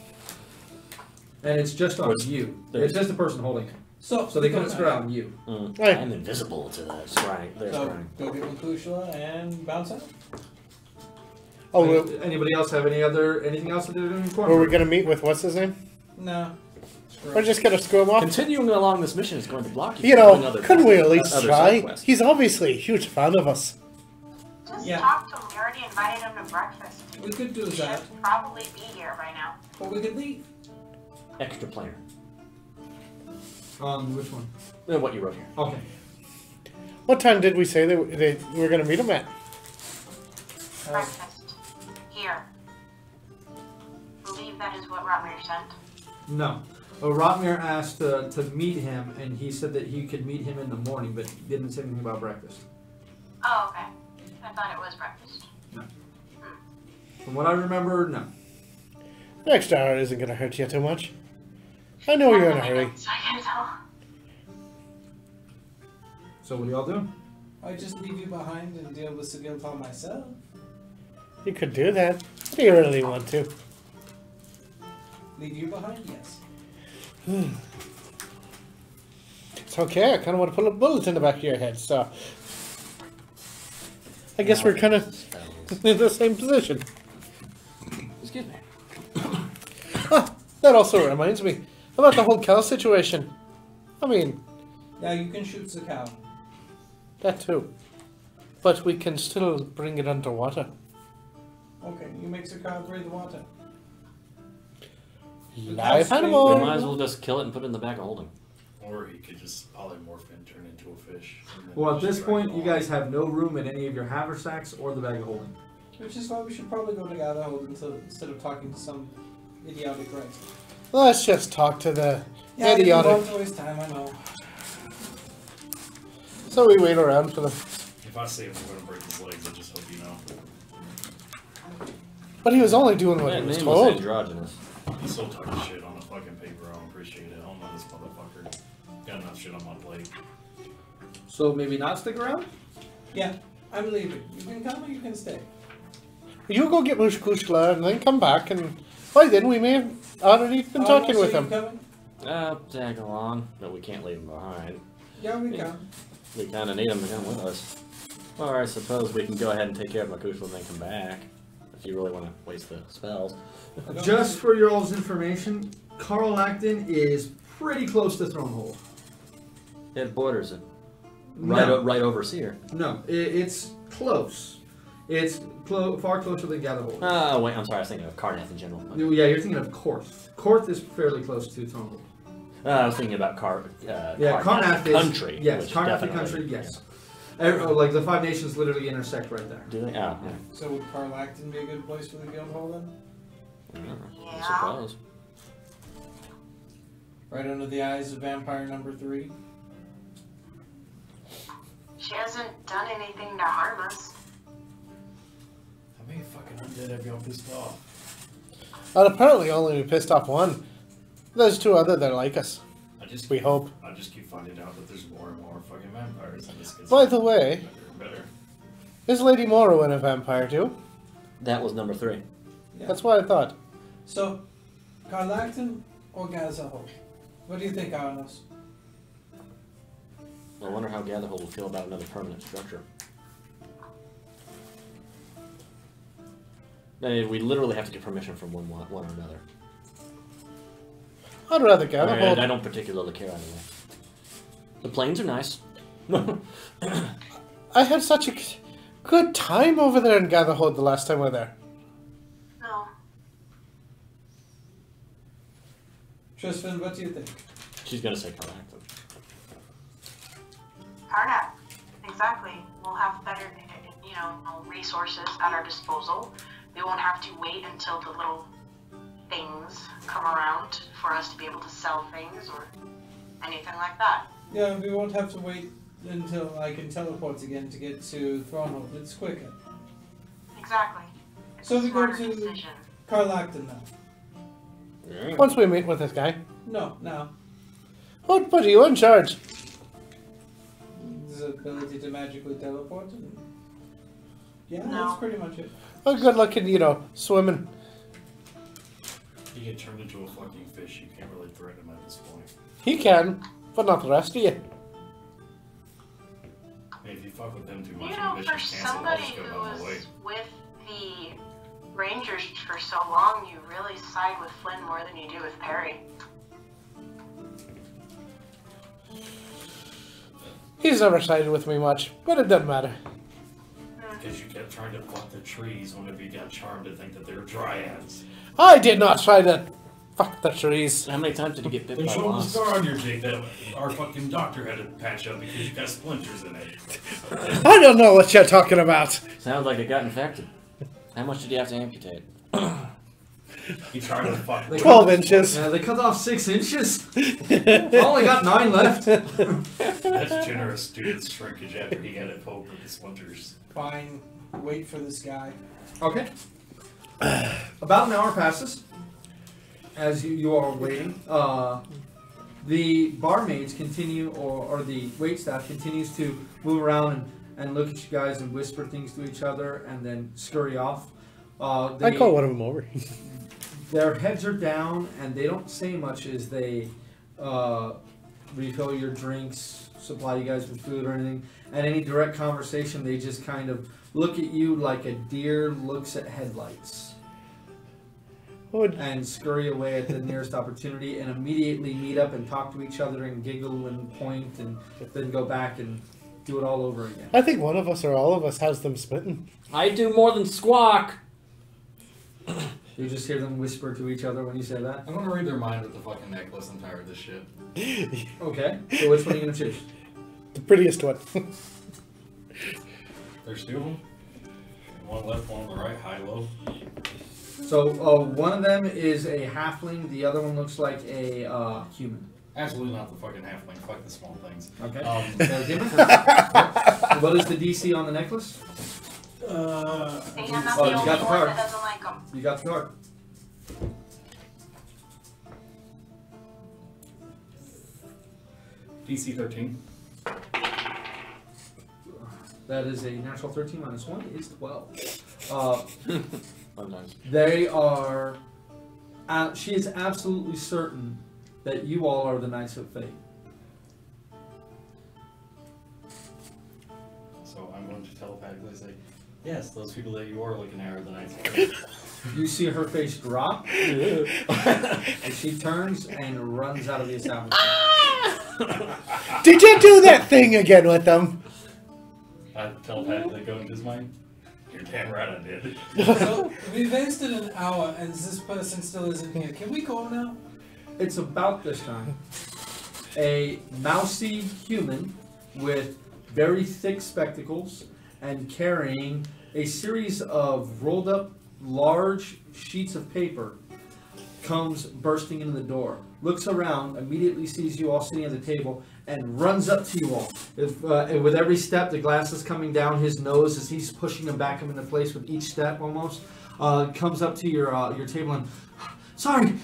And it's just on you. It's just the person holding it. So they couldn't scry on you. Right. I'm invisible to the scrying. They're So scrying. go get Makushla and bounce out. Oh, Anybody else have anything else that they're doing in were we gonna meet with what's his name? No. We're just gonna screw him off. Continuing along this mission is going to block you. You from doing know, other couldn't we at quests- least other try? side quests. He's obviously a huge fan of us. Just Yeah. talk to him. We already invited him to breakfast. We could do He that, should probably be here by now. but we could leave. Extra planar. Which one? What you wrote here. Okay. What time did we say they were gonna meet him at? Breakfast. Here. Believe that is what Rotmir sent. No. Rotmir asked to meet him, and he said that he could meet him in the morning, but didn't say anything about breakfast. Oh, okay. I thought it was breakfast. From what I remember, no. The extra hour isn't gonna hurt you too much. I know you're in a hurry. So I can tell. So what do y'all do? I just leave you behind and deal with Sigiltal myself. You could do that if you really want to. Leave you behind? Yes. It's okay. I kind of want to put a bullet in the back of your head, so I guess we're kind of in the same position. Excuse me. That also reminds me about the whole cow situation. I mean, Yeah, you can shoot the cow. that too. But we can still bring it underwater. Okay, you make the cow breathe water. Live We animal! might as well just kill it and put it in the bag of holding. Or he could just polymorph and turn into a fish. and then Well, at just this drag point, it you along. guys have no room in any of your haversacks or the bag of holding. Which is why we should probably go to Gatherhold instead of talking to some idiotic right. Let's just talk to the Yeah, I didn't idiotic. want to waste time, I know. So we wait around for them. If I say I'm going to break his legs, I just hope you know. But he was only doing what That he was name was told. androgynous. He's still talking shit on a fucking paper. I don't appreciate it. I don't know this motherfucker. Got enough shit on my plate. So maybe not stick around? Yeah, I'm leaving. You can come or you can stay. You go get Mushkushla and then come back, and by then we may have already been talking so with you him. Coming? I'll tag along, but we can't leave him behind. Yeah, we come. We kind of need him to come with us. Or I suppose we can go ahead and take care of Makushla and then come back. If you really want to waste the spells. Just for your all's information, Carl Acton is pretty close to Thronehold. It borders it. No. Right over Seer. No, it's close. It's far closer than Gatherhold. Oh, wait, I'm sorry, I was thinking of Karnath in general. Yeah, you're thinking of Korth. Korth is fairly close to Thronehold. I was thinking about Karnath is country. Yes, which Karnath definitely- country. Yes. Like the five nations literally intersect right there. Do they? Oh, yeah. So would Carlacton be a good place for the Guildhall then? I Yeah. suppose. Right under the eyes of vampire number 3? She hasn't done anything to harm us. How many fucking undead have y'all pissed off? And apparently only we pissed off one. There's two other that like us. We hope. I just keep finding out that there's more and more fucking vampires, and this gets By the way, better and better. is Lady Morrowind a vampire too? That was number 3. Yeah. That's what I thought. So, Carlacton or Gazahol? What do you think, Arnos? I wonder how Gatherhold will feel about another permanent structure. We literally have to get permission from one or another. I'd rather gather I hold. don't particularly care either way. The planes are nice. I had such a good time over there in Gatherhold the last time we were there. No. Tristan, what do you think? She's gonna say Karnathan. Karnak. Exactly. We'll have better, resources at our disposal. We won't have to wait until the little things come around for us to be able to sell things or anything like that. Yeah, we won't have to wait until I can teleport again to get to Thronehold. It's quicker. Exactly. It's So a we go smarter to- decision. Carlacton now. Yeah. Once we meet with this guy. No, now. What put you in charge? His ability to magically teleport. Yeah, No. that's pretty much it. Oh, good looking, you know, swimming. You get turned into a fucking fish, you can't really threaten him at this point. He can, but not the rest of you. I mean, if you fuck with them too much, You the know, mission for cancel, I'll somebody just go who down was the way. with the Rangers for so long, you really side with Flynn more than you do with Perry. He's never sided with me much, but it doesn't matter. Because you kept trying to fuck the trees whenever you got charmed to think that they were dryads. I did not try to fuck the trees. How many times did you get bit They by showed the wasps? scar on your dick that our fucking doctor had to patch up because you got splinters in it. I don't know what you're talking about. Sounds like it got infected. How much did you have to amputate? He tried to fuck They 12 cut- inches. Yeah, they cut off 6 inches. I only got 9 left. That's generous student's shrinkage after he had it poked with the splinters. Fine. Wait for this guy. Okay. About an hour passes as you are waiting. The barmaids continue, or the waitstaff continues to move around and look at you guys and whisper things to each other and then scurry off. I call one of them over. Their heads are down and they don't say much as they refill your drinks, supply you guys with food or anything. And any direct conversation, they just kind of look at you like a deer looks at headlights. And scurry away at the nearest opportunity and immediately meet up and talk to each other and giggle and point and then go back and do it all over again. I think one of us or all of us has them smitten. I do more than squawk! You just hear them whisper to each other when you say that? I'm gonna read their mind with the fucking necklace and tired of this shit. Okay, so which one are you going to choose? The prettiest one. There's 2 of them. One left, one on the right, high, low. So one of them is a halfling, the other one looks like a human. Absolutely not the fucking halfling. Fuck the small things. Okay. Um, What is the DC on the necklace? And I'm Oh, the you only got the one card. that doesn't like them. You got the card. DC 13. That is a natural 13 minus 1 is 12. Sometimes. They are... she is absolutely certain that you all are the Knights of Fate. So I'm going to telepathically say, yes, those people that you are looking at are the Knights of Fate. You see her face drop, and she turns and runs out of the establishment. Did you do that thing again with them? I telepathically go into his mind. You're damn right I did. So we've wasted an hour and this person still isn't here. Can we go now? It's about this time. A mousy human with very thick spectacles and carrying a series of rolled up large sheets of paper comes bursting into the door, looks around, immediately sees you all sitting at the table, and runs up to you all. With every step, the glasses coming down his nose as he's pushing them back into place with each step almost. Comes up to your table and, sorry,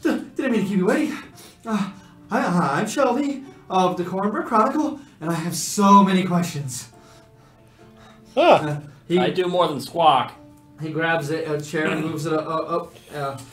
didn't mean to keep you waiting. I'm Shelby of the Cornbrook Chronicle, and I have so many questions. I do more than squawk. He grabs a chair and moves it up,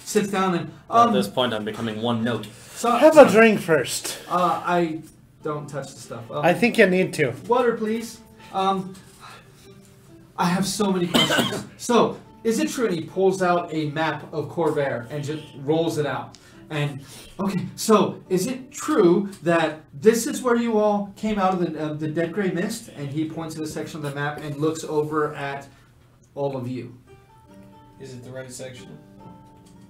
sits down and... At this point, I'm becoming one note. Have a drink first. I don't touch the stuff. I think you need to. Water, please. I have so many questions. So, is it true? And he pulls out a map of Corvair and just rolls it out. And, okay, so, is it true that this is where you all came out of the Dead Grey Mist? And he points at a section of the map and looks over at all of you. Is it the right section?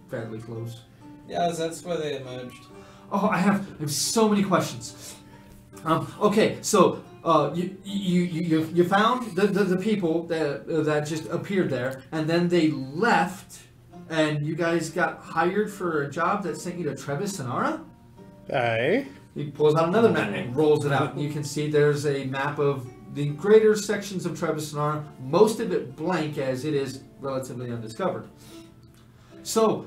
Fairly close. Yeah, that's where they emerged. Oh, I have so many questions. Okay, so you found the people that just appeared there, and then they left, and you guys got hired for a job that sent you to Trevis Sonara? Aye. He pulls out another map and rolls it out. And you can see there's a map of the greater sections of Trevis Sonara, most of it blank as it is relatively undiscovered. So,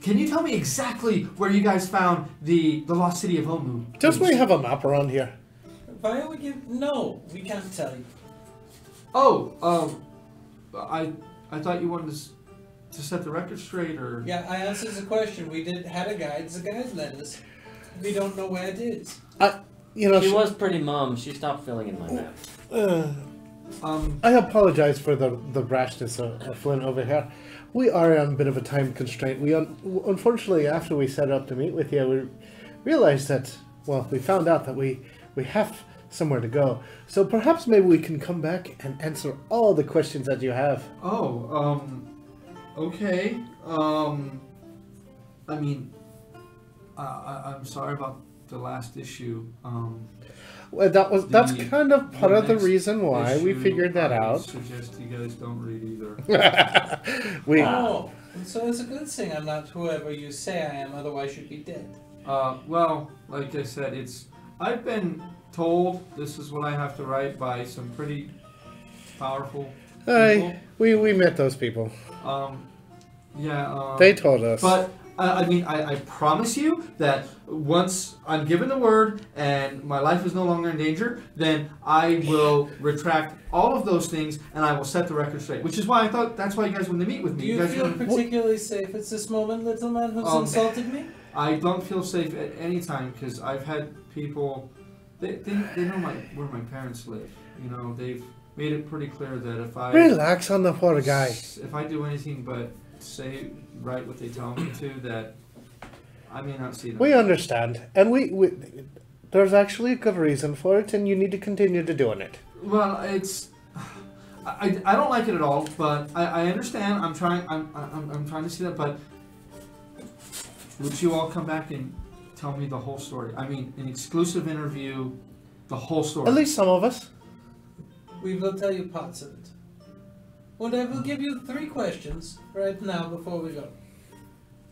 can you tell me exactly where you guys found the lost city of Omu? Just we have a map around here. Viola, no, we can't tell you. Oh, I thought you wanted to set the record straight, or Yeah, I answered the question. We had a guide. The guide led us. We don't know where it is. You know, She was pretty mum. She stopped filling in my map. I apologize for the brashness of Flynn over here. We are on a bit of a time constraint. We unfortunately, after we set up to meet with you, we realized that, well, we found out that we have somewhere to go. So perhaps maybe we can come back and answer all the questions that you have. okay. I mean, I'm sorry about the last issue. Well, that's kind of part of the reason why we figured that I out. suggest you guys don't read either. Oh, so it's a good thing I'm not whoever you say I am, otherwise you'd be dead. Well, like I said, I've been told this is what I have to write by some pretty powerful people. We met those people. Yeah. They told us. But I mean, I promise you that once I'm given the word and my life is no longer in danger, then I will retract all of those things and I will set the record straight. Which is why I thought that's why you guys wanted to meet with me. Do you feel particularly safe at this moment, little man who's insulted me? I don't feel safe at any time because I've had people. They know where my parents live. You know, they've made it pretty clear that if I relax on the poor guy. If I do anything but say right what they tell me to, that I may not see them. We understand, and we there's actually a good reason for it, and you need to continue to doing it. Well, it's I don't like it at all, but I understand. I'm trying to see that, but would you all come back and tell me the whole story? I mean, an exclusive interview, the whole story. At least some of us. We will tell you parts of it. And I will give you 3 questions right now before we go.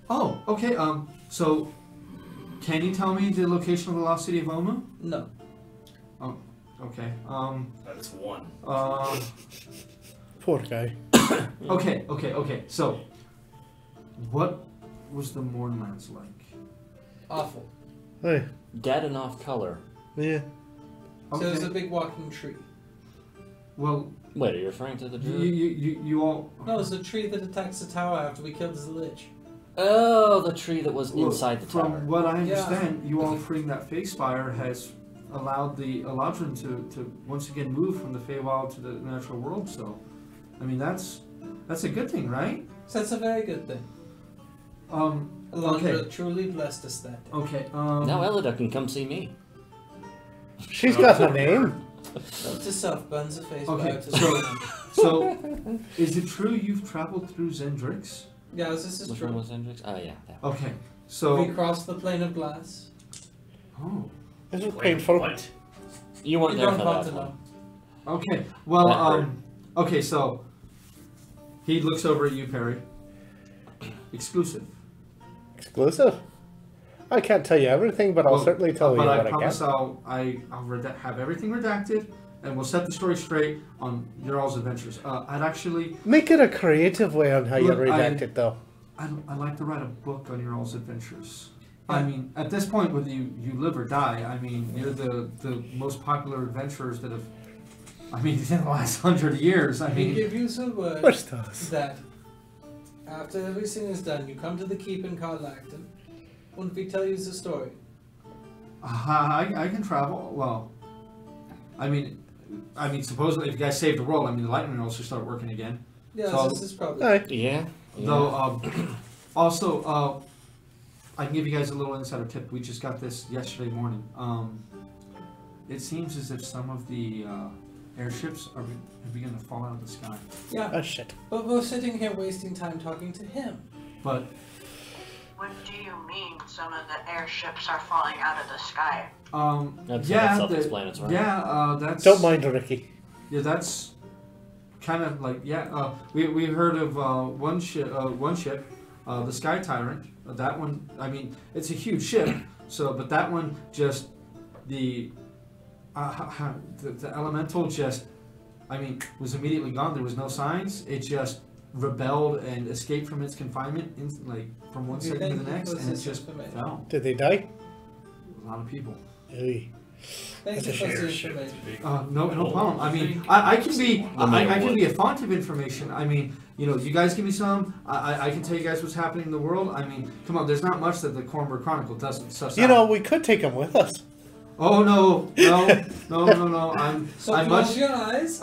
Oh, okay. So can you tell me the location of the lost city of Omu? No. Oh, okay. That's one. Poor guy. Okay. So, what was the Mournlands like? Awful. Hey. Dead and off color. Yeah. So there's a big walking tree. Well, Wait, are you referring to the druid? you all. No, it's the tree that attacks the tower after we killed the lich. Oh, the tree that was Look, inside the tower. From what I understand, you all freeing that face fire has allowed the Eladrin to once again move from the Feywild to the natural world. So, I mean that's a good thing, right? So that's a very good thing. Alondra truly blessed us that day. Okay. Now Elida can come see me. She's got a name. Note to self, burns the face. Okay, So, so is it true you've traveled through Zendrix? yeah, this is Which one true. was Hendrix? Oh, yeah. That one. Okay. So. We crossed the plane of glass. Oh. This is Wait, painful. what? You weren't You there don't for want that to one. know. Okay. Well. That hurt. Okay. So he looks over at you, Perry. Exclusive. Exclusive. I can't tell you everything, but I'll certainly tell you but what I I promise can. I'll have everything redacted, and we'll set the story straight on your all's adventures. I'd actually. Make it a creative way on how you Look, redact it, though. I'd like to write a book on your all's adventures. I mean, at this point, whether you live or die, I mean, you're the most popular adventurers that have. I mean, in the last 100 years. I We mean. give you the word Where's those? that after everything is done, you come to the keep in Carlacton. When we tell you the story. I can travel. Well, I mean, supposedly if you guys save the world, I mean, the lightning will should start working again. Yeah, So- this is probably. Alright. Yeah. Though, also, I can give you guys a little insider tip. We just got this yesterday morning. It seems as if some of the airships are beginning to fall out of the sky. Yeah, Oh, shit. but we're sitting here wasting time talking to him. But What do you mean some of the airships are falling out of the sky? That's yeah, self-explanatory. that's. Don't mind Ricky. Yeah, that's kind of like we heard of one ship, the Sky Tyrant. That one, I mean, it's a huge ship. So, but that one just the elemental just, I mean, was immediately gone. There was no signs. It just rebelled and escaped from its confinement, like from one second to the next, and it just fell. Did they die? A lot of people. Hey. Thank you for the information. No problem. I mean, I can be I can be a font of information. I mean, you know, you guys give me some. I can tell you guys what's happening in the world. I mean, come on, there's not much that the Cornbrook Chronicle doesn't suss You out. know, we could take them with us. Oh no.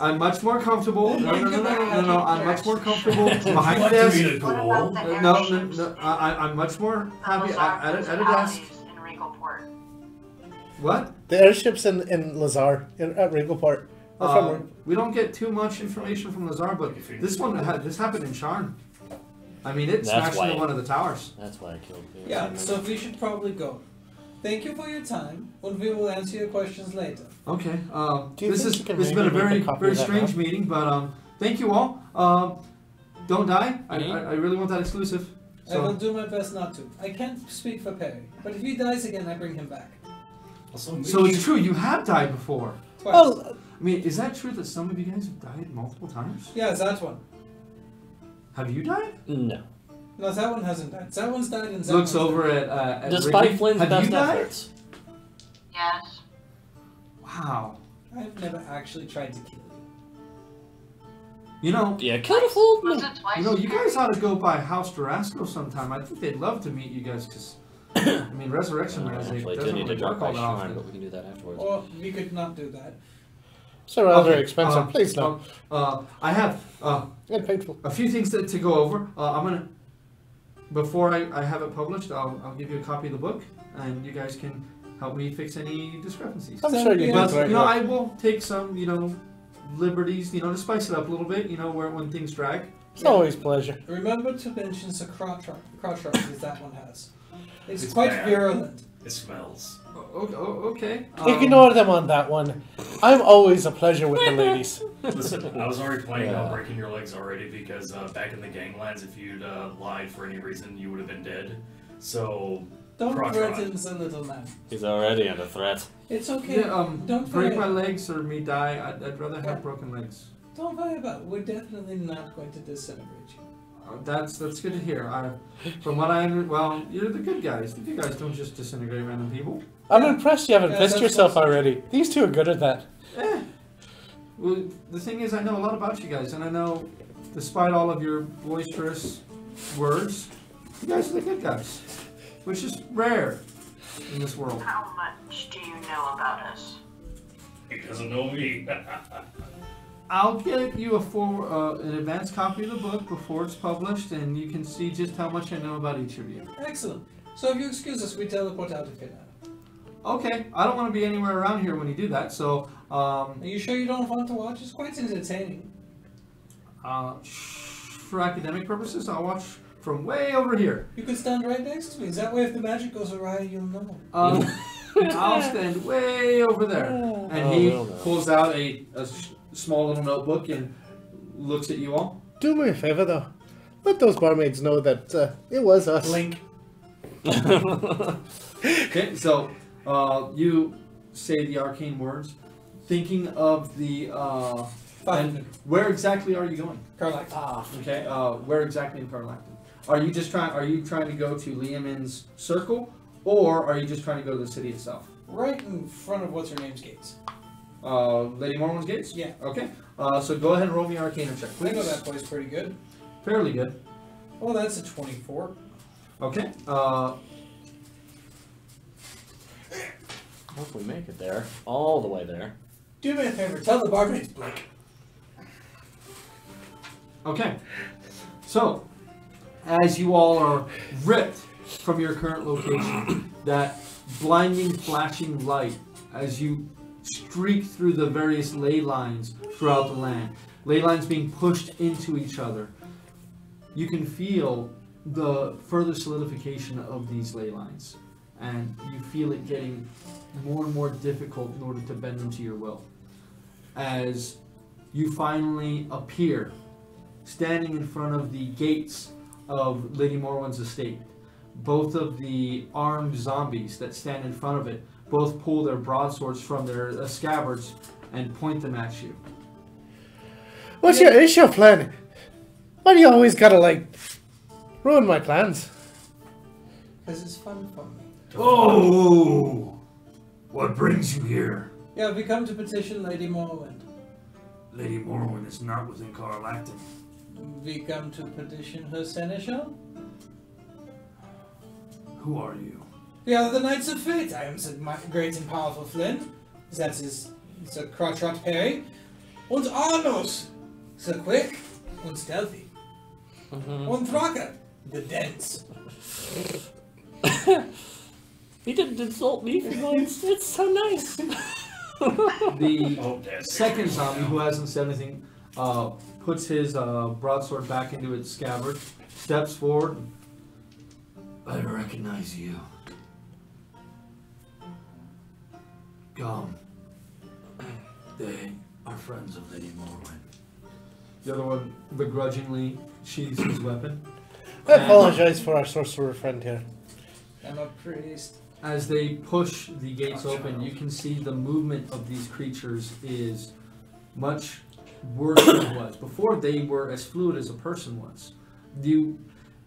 I'm much more comfortable. No. I'm much more comfortable behind the desk. What about the airships No. I'm much more happy at a desk. in Regalport? What? The airships in Lazar, at Regalport. We don't get too much information from Lazar, but this happened in Sharn. I mean, it That's smashed why into one of the towers. That's why I killed you. Yeah, so we should probably go. Thank you for your time, and we will answer your questions later. Okay. Do you This think you can has been a maybe make very a copy very of that strange map? meeting, but thank you all. Don't die. Mhm. I really want that exclusive. I will So do my best not to. I can't speak for Perry, but if he dies again, I bring him back. Also, so it's true. You have died before. Twice. Well, I mean, is that true that some of you guys have died multiple times? Yeah, that one. Have you died? No. No, that one hasn't died. That one's died and that Looks one's over died. at Despite Wrigley. Flynn's Have best you died? efforts. Yes. Wow. I've never actually tried to kill you. You know, Yeah, could have fooled Was me. it twice? you guys ought to go by House Durasco sometime. I think they'd love to meet you guys because, I mean, Resurrection I Rising actually do doesn't need to really drop work by all that Sharn, often. but we can do that afterwards. Or we could not do that. it's a rather Okay, expensive. Please no. I have And painful. a few things to go over. I'm gonna, before I have it published, I'll give you a copy of the book, and you guys can help me fix any discrepancies. I'm So, sure you yeah, did But the right you know, work. I will take some liberties, to spice it up a little bit. When things drag. It's always a pleasure. Remember to mention the crotch rockets that one has. It's It's quite bad. virulent. It smells. Okay. Ignore them on that one. I'm always a pleasure with the ladies. Listen, I was already planning on breaking your legs already because back in the ganglands, if you'd lied for any reason, you would have been dead. So, Don't crotch threaten rot. the little man. He's already under threat. It's okay. Yeah, Don't break worry. my legs or me die. I'd rather have broken legs. Don't worry about it. We're definitely not going to disintegrate you. That's good to hear. From what you're the good guys. The good guys don't just disintegrate random people. I'm impressed you haven't Yeah, pissed that's yourself what's- already. These two are good at that. Well, the thing is, I know a lot about you guys, and I know, despite all of your boisterous words, you guys are the good guys, which is rare in this world. How much do you know about us? He doesn't know me. I'll get you an advanced copy of the book before it's published, and you can see just how much I know about each of you. Excellent. So if you excuse us, we teleport out of here now. Okay, I don't want to be anywhere around here when you do that, so, Are you sure you don't want to watch? It's quite entertaining. for academic purposes, I'll watch from way over here. You could stand right next to me. That way if the magic goes awry, you'll know. I'll stand way over there. And Oh, he well, no. pulls out a small little notebook and looks at you all. Do me a favor though. Let those barmaids know that it was us. Blink. Okay, so you say the arcane words, thinking of the. And where exactly are you going? Carlac. Okay, where exactly in Carlacton? Are you trying to go to Liamin's circle, or are you just trying to go to the city itself? Right in front of what's her name's gates. Lady Mormon's gates? Yeah. Okay. So go ahead and roll me an Arcana check, I know please. that place pretty good. Fairly good. Oh, that's a 24. Okay. Hope we make it there. All the way there. Do me a favor. Tell the barmaids, Blink. Okay. So, as you all are ripped from your current location, that blinding, flashing light as you streak through the various ley lines throughout the land, ley lines being pushed into each other, you can feel the further solidification of these ley lines, and you feel it getting more and more difficult in order to bend them to your will. As you finally appear, standing in front of the gates of Lady Morwen's estate, both of the armed zombies that stand in front of it both pull their broadswords from their scabbards and point them at you. What's your plan? Why do you always gotta, like, ruin my plans? Because it's fun for me. Oh! What brings you here? Yeah, we come to petition Lady Morrowind. Lady Morrowind is not within Carlacton. We come to petition her seneschal. Who are you? We are the Knights of Fate. I am Sir great and powerful Flynn. That is Sir Crotchrot Perry. Und Arnos. Sir Quick. Und Stealthy. Und Thraka. The dense. He didn't insult me for once. It's so nice. The second zombie, who hasn't said anything, puts his broadsword back into its scabbard, steps forward. I recognize you. Come. They are friends of Lady Morrowind. The other one begrudgingly sheathes his weapon. I apologize for our sorcerer friend here. I'm a priest. As they push the gates open, you can see the movement of these creatures is much worse than it was. Before, they were as fluid as a person was.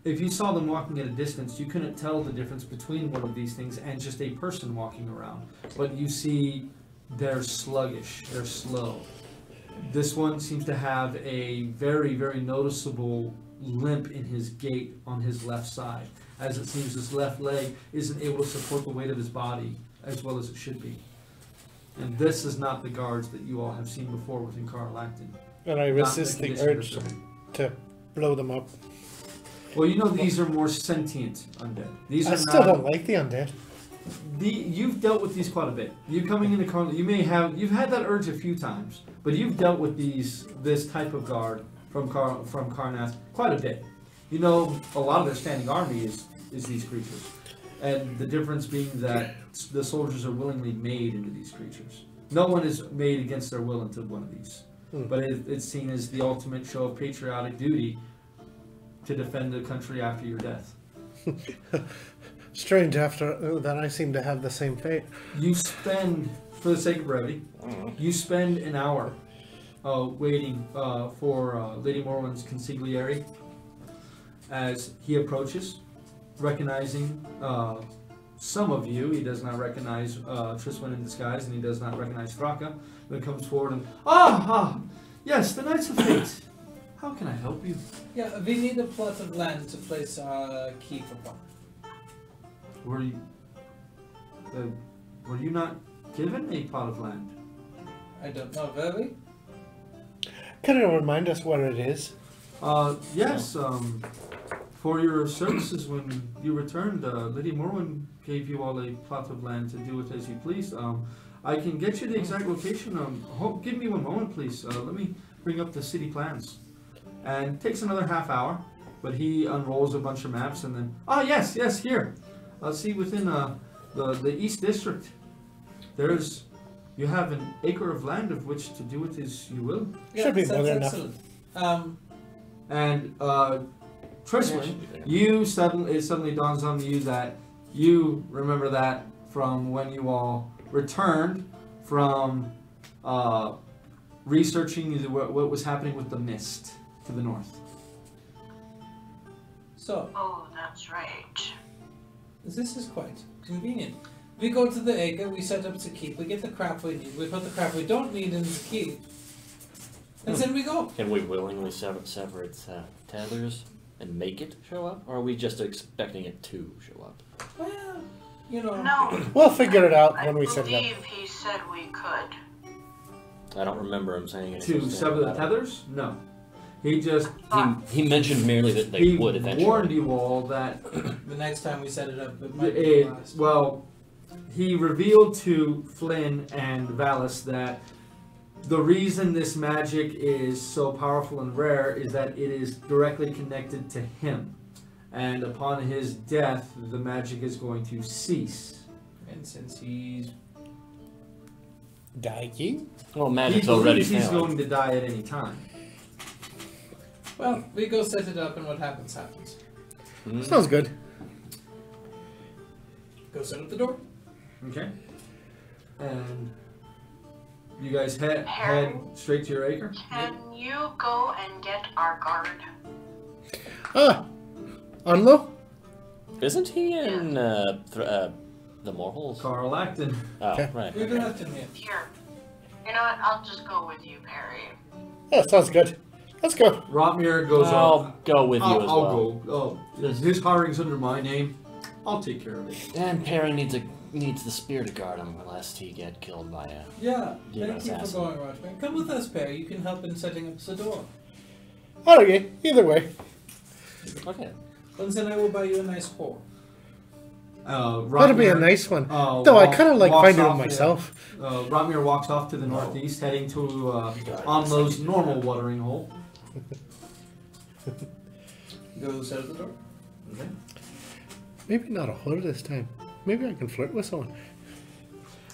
If you saw them walking at a distance, you couldn't tell the difference between one of these things and just a person walking around. But you see they're sluggish, they're slow. This one seems to have a very, very noticeable limp in his gait on his left side, as it seems his left leg isn't able to support the weight of his body as well as it should be. And this is not the guards that you all have seen before within Carlacton. And I resist the urge to blow them up. Well, you know these are more sentient undead. These I are still not, don't like the undead. You've dealt with these quite a bit. You coming into Carlacton, you've had that urge a few times, but you've dealt with this type of guard from Karnath quite a bit. You know, a lot of their standing army is these creatures, and the difference being that the soldiers are willingly made into these creatures. No one is made against their will into one of these, but it's seen as the ultimate show of patriotic duty to defend the country after your death. Strange after that I seem to have the same fate. You spend, for the sake of brevity, you spend an hour waiting for Lady Morwin's consigliere as he approaches, recognizing some of you. He does not recognize Triswin in disguise, and he does not recognize Thraka, but comes forward and, yes, the Knights of Fate. How can I help you? Yeah, we need a plot of land to place our keep upon. Were you not given a plot of land? I don't know, were we? Can you remind us where it is? Yes, for your services when you returned, Lady Morwin gave you all a plot of land to do with as you please. I can get you the exact location. Give me one moment, please. Let me bring up the city plans. And it takes another half hour, but he unrolls a bunch of maps and then, yes, here. See, within the East District, you have an acre of land of which to do with as you will. Yeah, Should be that's more than enough. excellent. And Triswin, it suddenly dawns on you that you remember that from when you all returned from researching what was happening with the mist to the north. So, Oh, that's right. this is quite convenient. We go to the acre, we set up the keep, we get the crap we need, we put the crap we don't need in the keep, and then we go. Can we willingly sever its tethers and make it show up? Or are we just expecting it to show up? Well, you know. No. We'll figure it out I when we set it up. believe he said we could. I don't remember him saying anything. To sever the tethers? No. He just He mentioned merely that they he would eventually. warned you all that The next time we set it up, it might be the last. he revealed to Flynn and Valis that the reason this magic is so powerful and rare is that it is directly connected to him. And upon his death, the magic is going to cease. And since he's Dying? Well, He magic's already believes he's failing. going to die at any time. well, we go set it up, and what happens happens. Sounds good. Go set up the door. Okay. And you guys head straight to your acre? Can you go and get our guard? Unlo? Isn't he in the Morals? Carl Acton. Oh, Okay. right. We've left him here. Here. You know what? I'll just go with you, Perry. Yeah, sounds good. Let's go. Rotmir goes I'll go with you as well. I'll go. Oh, his hiring's under my name. I'll take care of it. And Perry needs the spear to guard him lest he get killed by a... Yeah, Demon thank you for assassin. going, Rochman. Come with us, Perry. You can help in setting up the door. Okay, either way. Okay. Once then I will buy you a nice whore. That'd be a Rotmir, nice one. Though I kind of like walks finding it off, myself. Rotmir walks off to the northeast, heading to Onlo's normal watering hole. Go set up the door. Okay. Maybe not a whore this time. Maybe I can flirt with someone.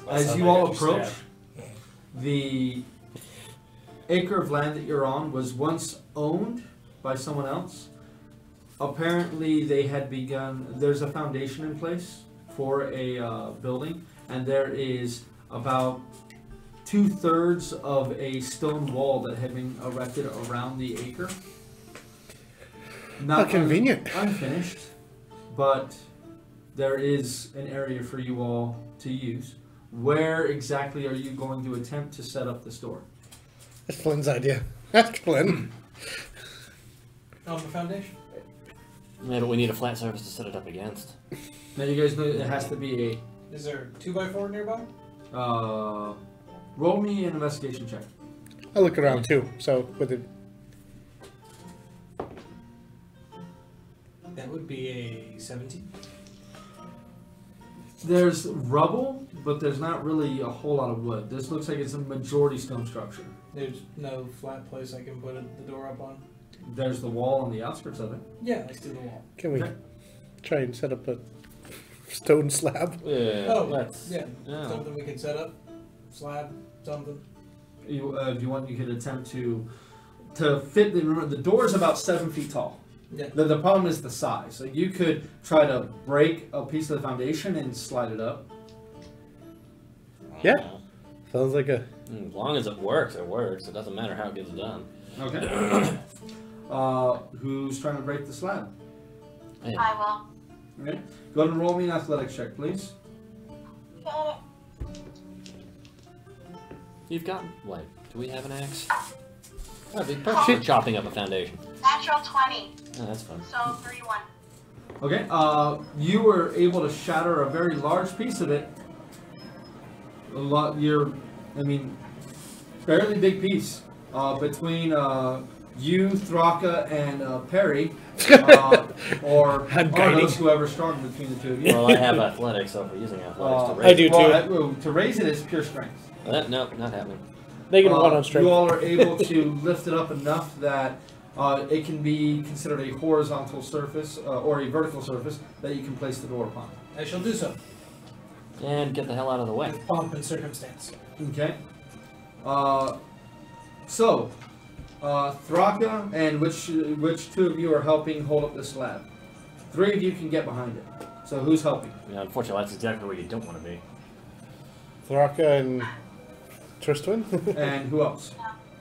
As you all approach, the acre of land that you're on was once owned by someone else. Apparently, they had begun. There's a foundation in place for a building, and there is about 2/3 of a stone wall that had been erected around the acre. How convenient. Unfinished, but there is an area for you all to use. Where exactly are you going to attempt to set up the store? That's Flynn's idea. That's Flynn. On the foundation. Yeah, but we need a flat surface to set it up against. Now you guys know it has to be Is there a 2x4 nearby? a. Roll me an investigation check. I look around too, so with it. That would be a 17. There's rubble, but there's not really a whole lot of wood. This looks like it's a majority stone structure. There's no flat place I can put the door up on. There's the wall on the outskirts of it. Yeah, next to the wall. Can we Okay. try and set up a stone slab? Yeah, Oh, let's... yeah. Yeah. Something we can set up. Slab, something. If you want, you could attempt to fit the door is about 7 feet tall. Yeah. The problem is the size. So you could try to break a piece of the foundation and slide it up. Yeah. Sounds like a. As long as it works, it works. It doesn't matter how it gets done. Okay. Who's trying to break the slab? Hey, I will. Okay. Go ahead and roll me an athletics check, please. you've got, like, do we have an axe? That'd be perfect for chopping up a foundation. Natural 20. Oh, that's fun. So 3-1. Okay. You were able to shatter a very large piece of it. Fairly big piece. Between you, Thraka, and Perry, or those whoever's strong between the two of you. Well, I have athletics, so if we're using athletics to raise I do Well, to raise it is pure strength. Nope, not happening. They can run on strength. You all are able to lift it up enough that it can be considered a horizontal surface or a vertical surface that you can place the door upon. I shall do so. And get the hell out of the way. With pomp and circumstance. Okay. Thraka, and which two of you are helping hold up the slab? 3 of you can get behind it. So who's helping? Yeah, unfortunately, that's exactly where you don't want to be. Thraka and Tristan? And who else?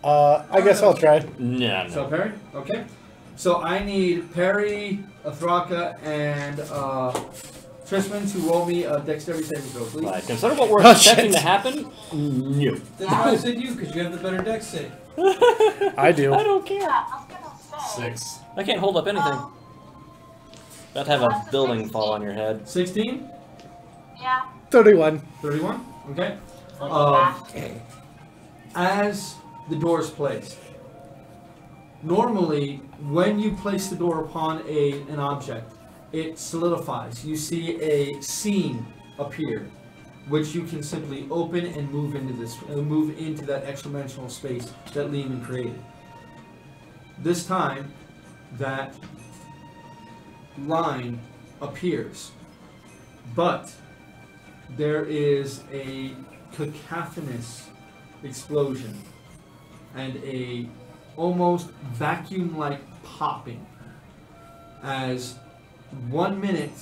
I guess I'll try. No, So Perry? Okay. So I need Perry, Thraka, and Tristan to roll me a dexterity saving throw, please. Right, consider what we're Oh, expecting shit. to happen. No. That's why I said you, because you have the better dex save. I do. I don't care. Yeah, I was gonna say. 6. I can't hold up anything. Oh, About to have a building fall on your head. 16? yeah. 31. 31? Okay. Fast. As the door is placed, normally when you place the door upon an object, it solidifies. You see a seam appear, which you can simply open and move into that extra-dimensional space that Lehman created. This time, that line appears, but there is a cacophonous explosion and a almost vacuum-like popping as 1 minute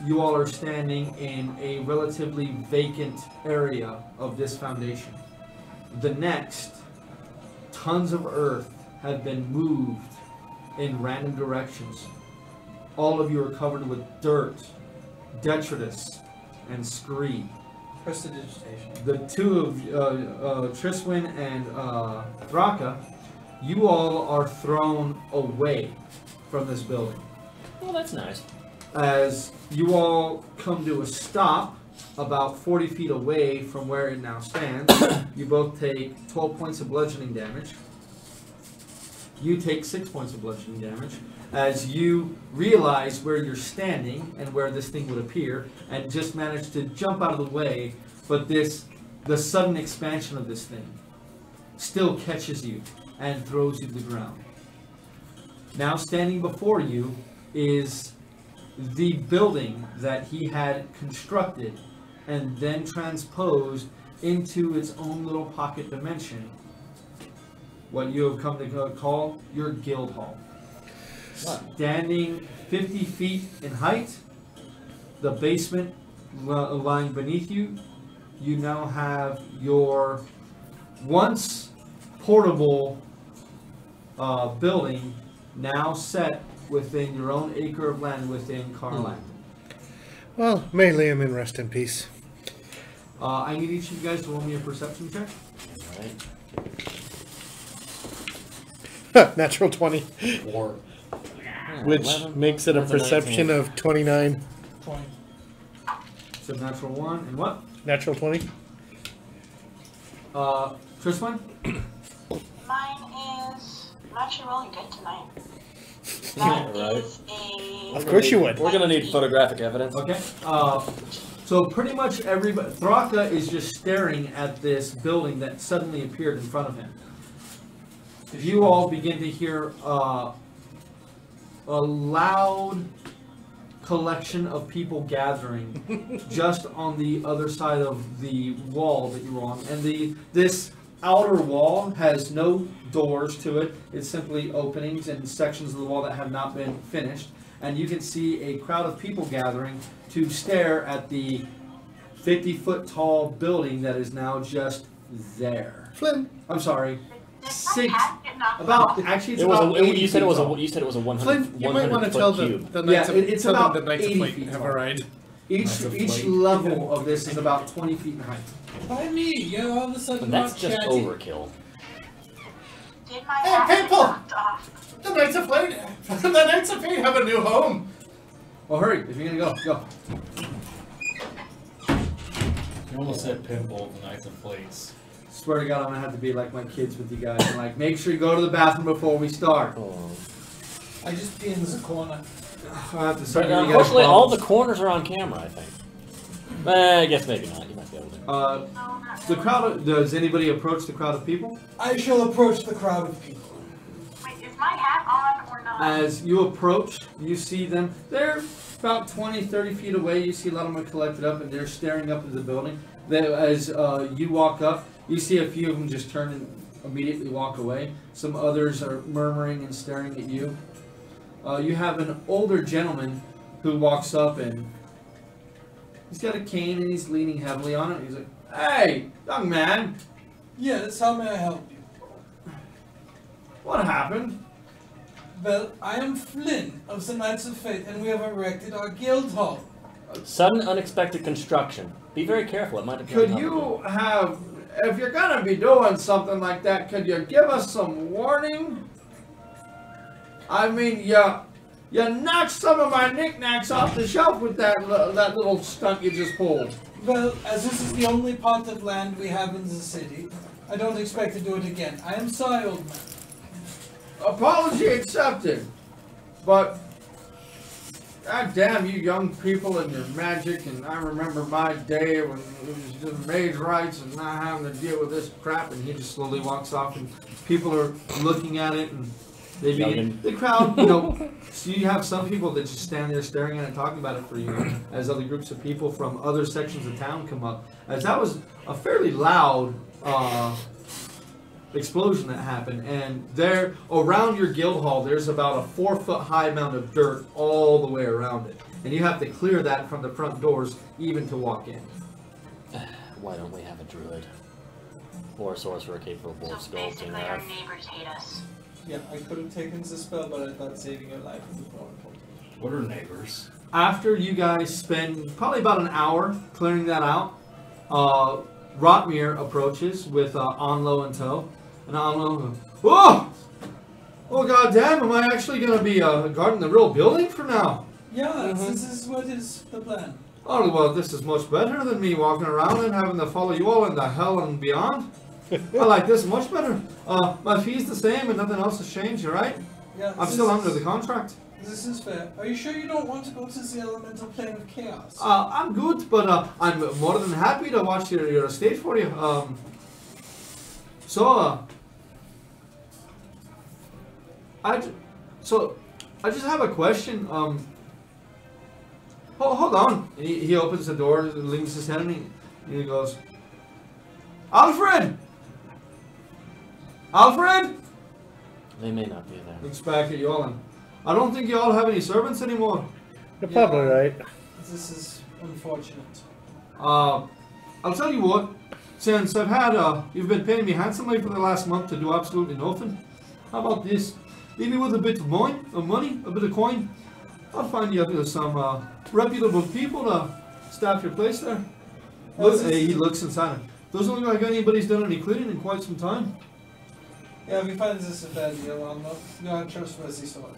you all are standing in a relatively vacant area of this foundation. The next, tons of earth have been moved in random directions. All of you are covered with dirt, detritus, and scree. Prestidigitation. The two of Triswin and Thraka, you all are thrown away from this building. Well, that's nice. As you all come to a stop about 40 feet away from where it now stands, you both take 12 points of bludgeoning damage. You take 6 points of bludgeoning damage as you realize where you're standing and where this thing would appear, and just manage to jump out of the way, but the sudden expansion of this thing still catches you and throws you to the ground. Now standing before you is the building that he had constructed and then transposed into its own little pocket dimension. What you have come to call your guild hall. Standing 50 feet in height, the basement lying beneath you, you now have your once portable building now set within your own acre of land within Carland. Well, may Liam in rest in peace. I need each of you guys to roll me a perception check. Alright. Natural 20, 4. which 11, makes it a that's a perception 19. of 29. 20. So natural 1 and what? Natural 20. Tristan? Mine is I'm actually really good tonight. That Right. is a. Of course you would. We're gonna need photographic evidence. Okay. So pretty much everybody, Thraka is just staring at this building that suddenly appeared in front of him. You all begin to hear a loud collection of people gathering just on the other side of the wall that you were on, and this outer wall has no doors to it. It's simply openings and sections of the wall that have not been finished. And you can see a crowd of people gathering to stare at the 50-foot tall building that is now just there. Flynn. I'm sorry. Did my Six. hat get knocked About off? actually, it's It was about a, 80 you said it feet was a tall. you said it was a 100, Flynn, you might want to 100 tell foot cube. the Knights Yeah, of, it's tell about them the Knights of 80 Flight feet have tall. arrived. Each level of this is about 20 feet in height. By me, you all of a sudden But that's not just chatty. overkill. Did my Hey, hat get people! knocked off? The Knights of Flight, the Knights of Fate have a new home. Well, hurry. If you're gonna go. You almost said pimple of the Knights of Plates. Swear to God, I'm gonna have to be like my kids with you guys and like make sure you go to the bathroom before we start. Oh. I just pee in the corner. I have to start But giving you guys unfortunately, all balls. the corners are on camera. I think. I guess maybe not. You might be able to. No, not The really. crowd. Does anybody approach the crowd of people? I shall approach the crowd of people. Wait, is my hat on or not? As you approach, you see them. They're about 20, 30 feet away. You see a lot of them collected up, and they're staring up into the building. As you walk up, you see a few of them just turn and immediately walk away. Some others are murmuring and staring at you. You have an older gentleman who walks up, and he's got a cane, and he's leaning heavily on it. He's like, "Hey, young man, Yes, how may I help you? what happened?" Well, I am Flynn of the Knights of Fate, and we have erected our guild hall. Sudden, unexpected construction. Be very careful. It might have. Could you have, if you're gonna be doing something like that, could you give us some warning? I mean, you knocked some of my knickknacks off the shelf with that little stunt you just pulled. Well, as this is the only part of land we have in the city, I don't expect to do it again. I am sorry, old man. Apology accepted. But, god damn you young people and your magic, and I remember my day when it was just mage rights and not having to deal with this crap, and he just slowly walks off, and people are looking at it, and they begin, Yugging. the crowd, so you have some people that just stand there staring at it and talking about it for you, as other groups of people from other sections of town come up, as that was a fairly loud, explosion that happened, and there around your guild hall there's about a 4-foot high mound of dirt all the way around it, and you have to clear that from the front doors even to walk in. Why don't we have a druid or a sorcerer capable of So sculpting basically, our that? neighbors hate us. Yeah, I could have taken the spell, but I thought saving your life was more important. What are neighbors? After you guys spend probably about an hour clearing that out, Rotmir approaches with Onlo in tow. And Onlo, whoa! Oh goddamn! Am I actually gonna be guarding the real building from now? Yeah, this is what is the plan. Oh well, this is much better than me walking around and having to follow you all into hell and beyond. I like this much better. My fee's the same and nothing else has changed, right? Yeah, I'm still under the contract. This is fair. Are you sure you don't want to go to the elemental plane of chaos? I'm good, but I'm more than happy to watch your estate for you. I just have a question. Hold on. He opens the door, leans his head, and he goes, Alfred! Alfred! They may not be there. Looks back at you all and, I don't think you all have any servants anymore. You're probably right. This is unfortunate. I'll tell you what, since I've had, you've been paying me handsomely for the last month to do absolutely nothing. How about this? Leave me with a bit of money, a bit of coin. I'll find you some reputable people to staff your place there. Look, he looks inside. Doesn't look like anybody's done any cleaning in quite some time. Yeah, we find this a bad deal, Onlo. You are a trustworthy sort.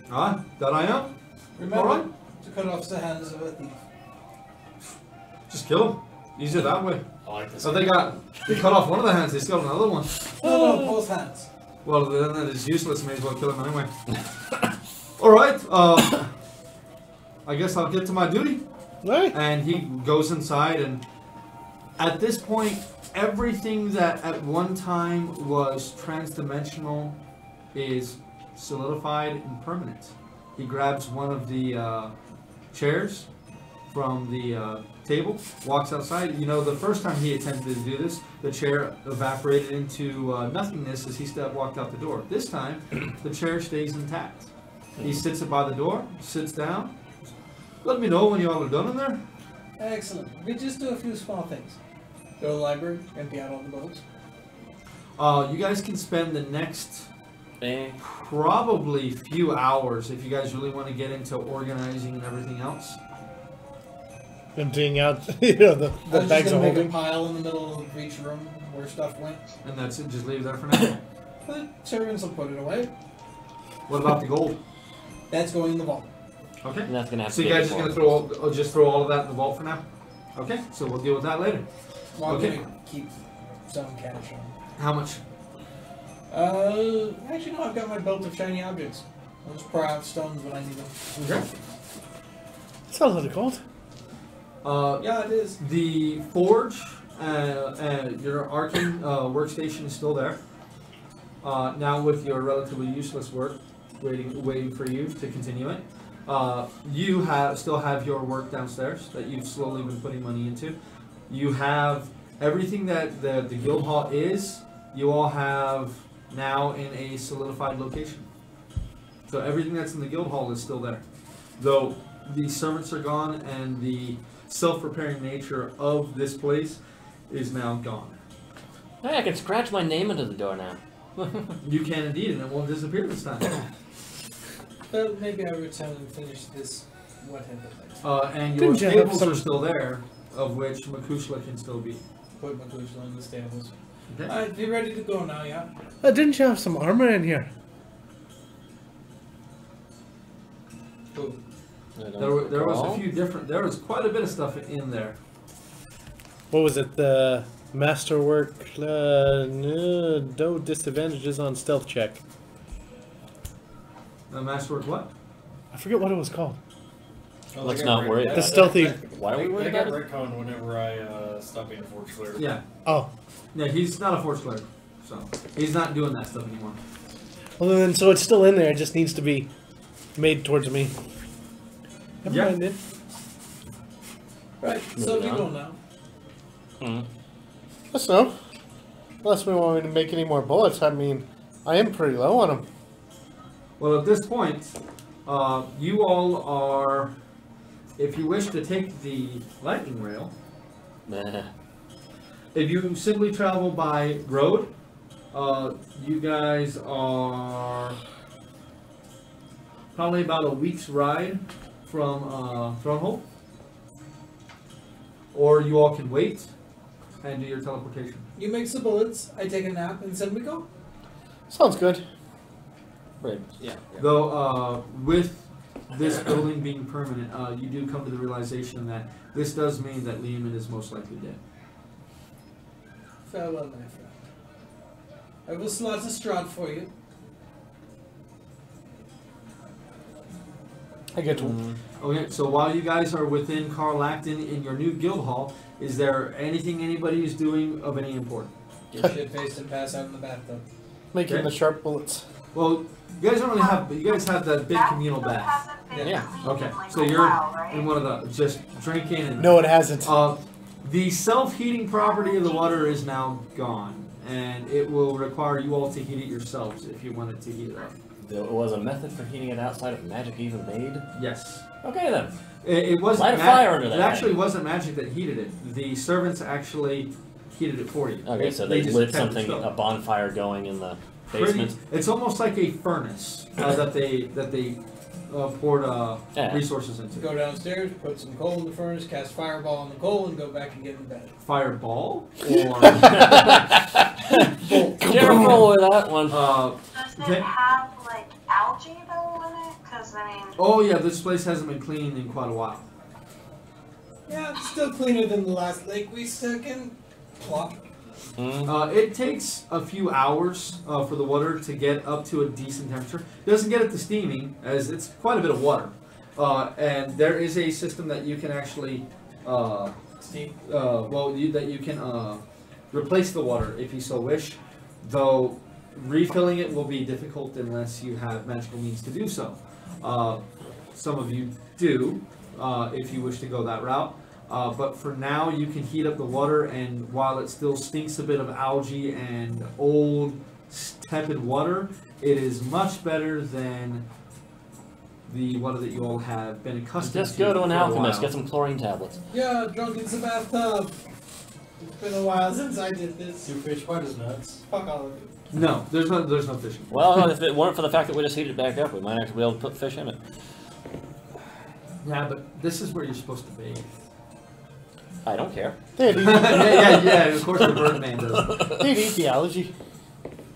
Ah, that I am. Remember Alright. to cut off the hands of a thief. Just kill him. Easier that way. I like this. So they cut off one of the hands, they still have another one. No, both hands. Well, then that is useless. May as well kill him anyway. Alright, I guess I'll get to my duty. Right. And he goes inside, and at this point, everything that at one time was transdimensional is solidified and permanent. He grabs one of the chairs from the table, walks outside. You know, the first time he attempted to do this, the chair evaporated into nothingness as he walked out the door. This time, the chair stays intact. He sits by the door, sits down. Let me know when you all are done in there. Excellent. We just do a few small things. Go to the library, empty out all the books. You guys can spend the next probably few hours if you guys really want to get into organizing and everything else. Emptying out, the I was bags just of gonna make a holding. pile in the middle of each room where stuff went. And that's it, just leave it there for now. The servants will put it away. What about the gold? That's going in the vault. Okay. And that's gonna have So to you be guys just gonna throw all of that in the vault for now? Okay, so we'll deal with that later. Well, I'm Okay. gonna keep some cash on. How much? Actually no, I've got my belt of shiny objects. I'll just pour out stones when I need them. Okay. That's a lot of gold. Yeah, it is. The forge, your arcane workstation is still there. Now with your relatively useless work waiting for you to continue it. You still have your work downstairs that you've slowly been putting money into. You have everything that the guild hall is, you all have now in a solidified location. So everything that's in the guild hall is still there. Though the servants are gone and the self-repairing nature of this place is now gone. Hey, I can scratch my name into the door now. You can indeed, and it won't disappear this time. Well, maybe I'll return and finish this whatever. And your Didn't you have stables some- are still there, of which Makushla can still be. Put my Makushla in the stables. Okay. Alright, be ready to go now, yeah? Didn't you have some armor in here? Cool. There was a few different. There was quite a bit of stuff in there. What was it? The masterwork, no disadvantages on stealth check. Masterwork what? I forget what it was called. Oh, Let's they got not worry red- about The stealthy. Why are we They worried got about it? retcon whenever I stopped being a forge player. Yeah, Oh, yeah. He's not a force player, so he's not doing that stuff anymore. well then, so it's still in there. It just needs to be made towards me. Never Yeah. mind it. Right, so Moving you on. go now. Hmm. Let's know. Unless we want me to make any more bullets. I mean, I am pretty low on them. Well, at this point, you all are. If you wish to take the lightning rail, Nah. if you simply travel by road, You guys are probably about a week's ride from Thronehold. Or you all can wait and do your teleportation. You make some bullets, I take a nap, and then we go. Sounds good. Right. Yeah. Though, with this building being permanent, you do come to the realization that this does mean that Lehman is most likely dead. Farewell, my friend. I will slot a Strahd for you. I get to. Okay, so while you guys are within Karl Acton in your new guild hall, is there anything anybody is doing of any importance? Get shit faced and pass out in the bathtub. Making Okay. the sharp bullets. Well, you guys don't really have, but you guys have that big communal That bath. hasn't been Yeah. cleaned Okay, in like so a you're while, right? in one of the, just drinking and... No, it hasn't. The self-heating property of the water is now gone, and it will require you all to heat it yourselves if you wanted to heat it up. There was a method for heating it outside of magic even made? Yes. Okay then. It wasn't Light a fire under It that. actually wasn't magic that heated it. The servants actually heated it for you. Okay, so they just lit kept it something, still. a bonfire going in the Pretty- basement. It's almost like a furnace that they poured Yeah. resources into. Go downstairs, put some coal in the furnace, cast fireball on the coal, and go back and get in bed. Fireball or Careful with that one. Does okay. it have like algae though in it? Because I mean, Oh yeah, this place hasn't been cleaned in quite a while. Yeah, it's still cleaner than the last lake we stuck in. Plop. It takes a few hours for the water to get up to a decent temperature. It doesn't get it to steaming, as it's quite a bit of water. And there is a system that you can actually, Steam. that you can replace the water if you so wish. Though refilling it will be difficult unless you have magical means to do so. Some of you do, if you wish to go that route. But for now, you can heat up the water, and while it still stinks a bit of algae and old, tepid water, it is much better than the water that you all have been accustomed Just to. go to an for a alchemist, while. get some chlorine tablets. Yeah, drunk in the bathtub. It's been a while since I did this. Two fish quite as nuts. Fuck all of you. No, there's no fishing. Well, if it weren't for the fact that we just heated it back up, we might actually be able to put fish in it. Yeah, but this is where you're supposed to bathe. I don't care. They'd eat, yeah, of course the Birdman does. they'd eat the algae.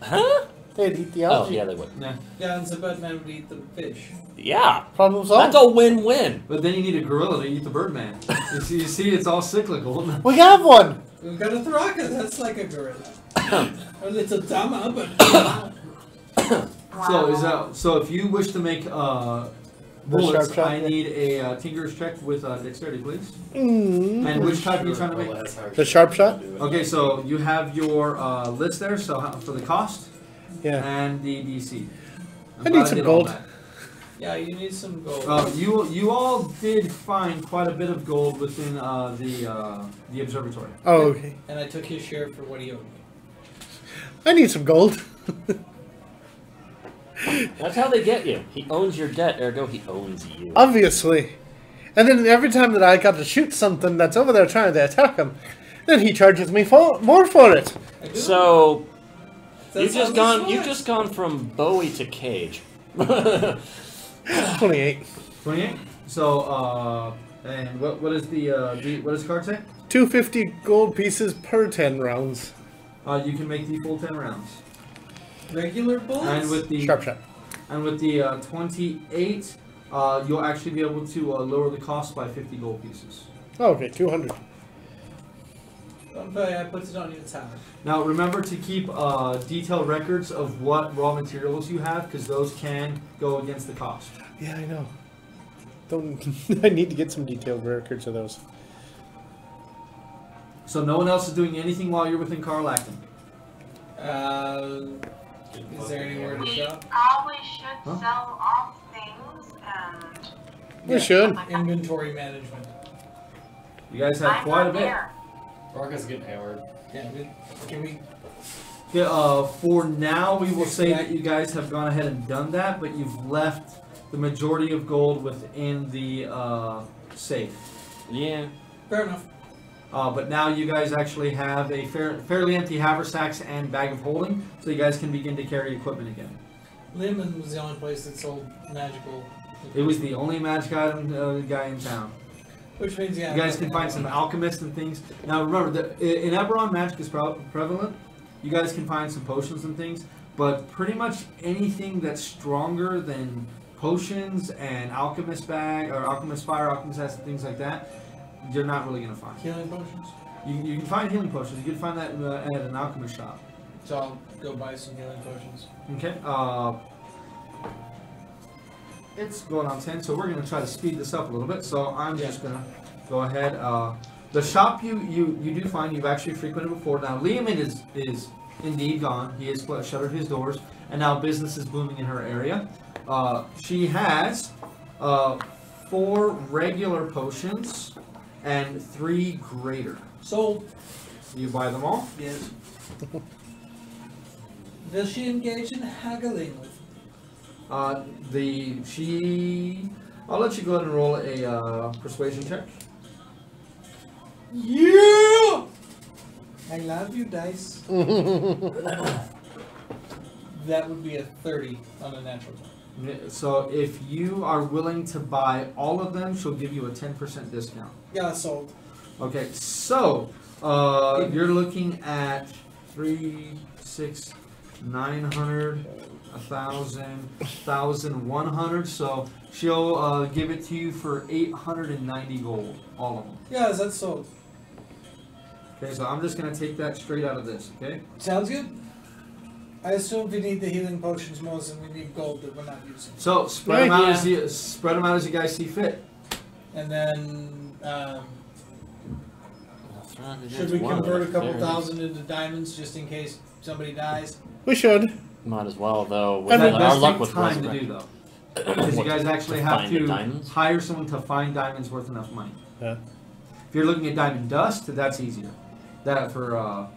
Huh? They'd eat the Oh, algae. yeah, they would. Yeah, Yeah, and so Birdman would eat the fish. Yeah. Problem That's solved. a win-win. but then you need a gorilla to eat the Birdman. You see, it's all cyclical. We have one. We've got a Thraka, that's like a gorilla. A little dumber, but So if you wish to make bullets, sharp shot, I yeah. need a tinker's check with dexterity, please. Mm. And which type are you trying to Well, make? that's how The sharp shot? Okay, so you have your list there. So for the cost Yeah. and the DC. I need some gold. yeah, you need some gold. You all did find quite a bit of gold within the observatory. Oh, okay. And I took his share for what he owed me. I need some gold. That's how they get you. He owns your debt, ergo he owns you. Obviously. And then every time that I got to shoot something that's over there trying to attack him, then he charges me more for it. I do. So That's you've how this just works. gone from Bowie to Cage. 28. 28. So and what is what does the card say? 250 gold pieces per 10 rounds. You can make the full 10 rounds. Regular bullets? And with the Sharp shot. 28, you'll actually be able to lower the cost by 50 gold pieces. Oh, okay, 200. Don't pay, I put it on your tab. Now remember to keep detailed records of what raw materials you have, because those can go against the cost. Yeah, I know. Don't. I need to get some detailed records of those. So no one else is doing anything while you're within Karl Acton. Is there anywhere to we shop? probably should Huh? sell off things and We should. Inventory management. You guys have I'm quite a not bit. there. Rocket's getting hammered. Yeah, can we? Yeah, for now, we will say that you guys have gone ahead and done that, but you've left the majority of gold within the safe. Yeah. Fair enough. But now you guys actually have a fairly empty haversacks and bag of holding, so you guys can begin to carry equipment again. Lehman was the only place that sold magical. It was the only magic item guy in town. Which means, yeah. You guys can find some alchemists and things. Now remember, in Eberron, magic is prevalent. You guys can find some potions and things, but pretty much anything that's stronger than potions and alchemist bag or alchemist fire, alchemist acid, things like that, you're not really gonna find. Healing potions? You can find healing potions. You can find that at an alchemist shop. So I'll go buy some healing potions. Okay. It's going on 10, so we're gonna try to speed this up a little bit. So I'm just gonna go ahead. The shop you do find you've actually frequented before. Now Liamin is indeed gone. He has shuttered his doors, and now business is booming in her area. She has 4 regular potions and 3 greater. Sold. You buy them all? Yes. Does she engage in haggling with me? I'll let you go ahead and roll a persuasion check. Yeah! I love you, dice. That would be a 30 on a natural one. So if you are willing to buy all of them, she'll give you a 10% discount. Yeah, sold. Okay, so you're looking at 3, 6, 900, 1,000, 1,100. So she'll give it to you for 890 gold, all of them. Yeah, that's sold. Okay, so I'm just gonna take that straight out of this. Okay. Sounds good. I assume we need the healing potions more than we need gold that we're not using. So spread them out as you guys see fit. And then, should we convert a couple thousand into diamonds just in case somebody dies? We should. Might as well, though. With That our does luck take with time to resurrection. do though, because you guys actually To have find the to diamonds? hire someone to find diamonds worth enough money. Yeah. If you're looking at diamond dust, that's easier. That for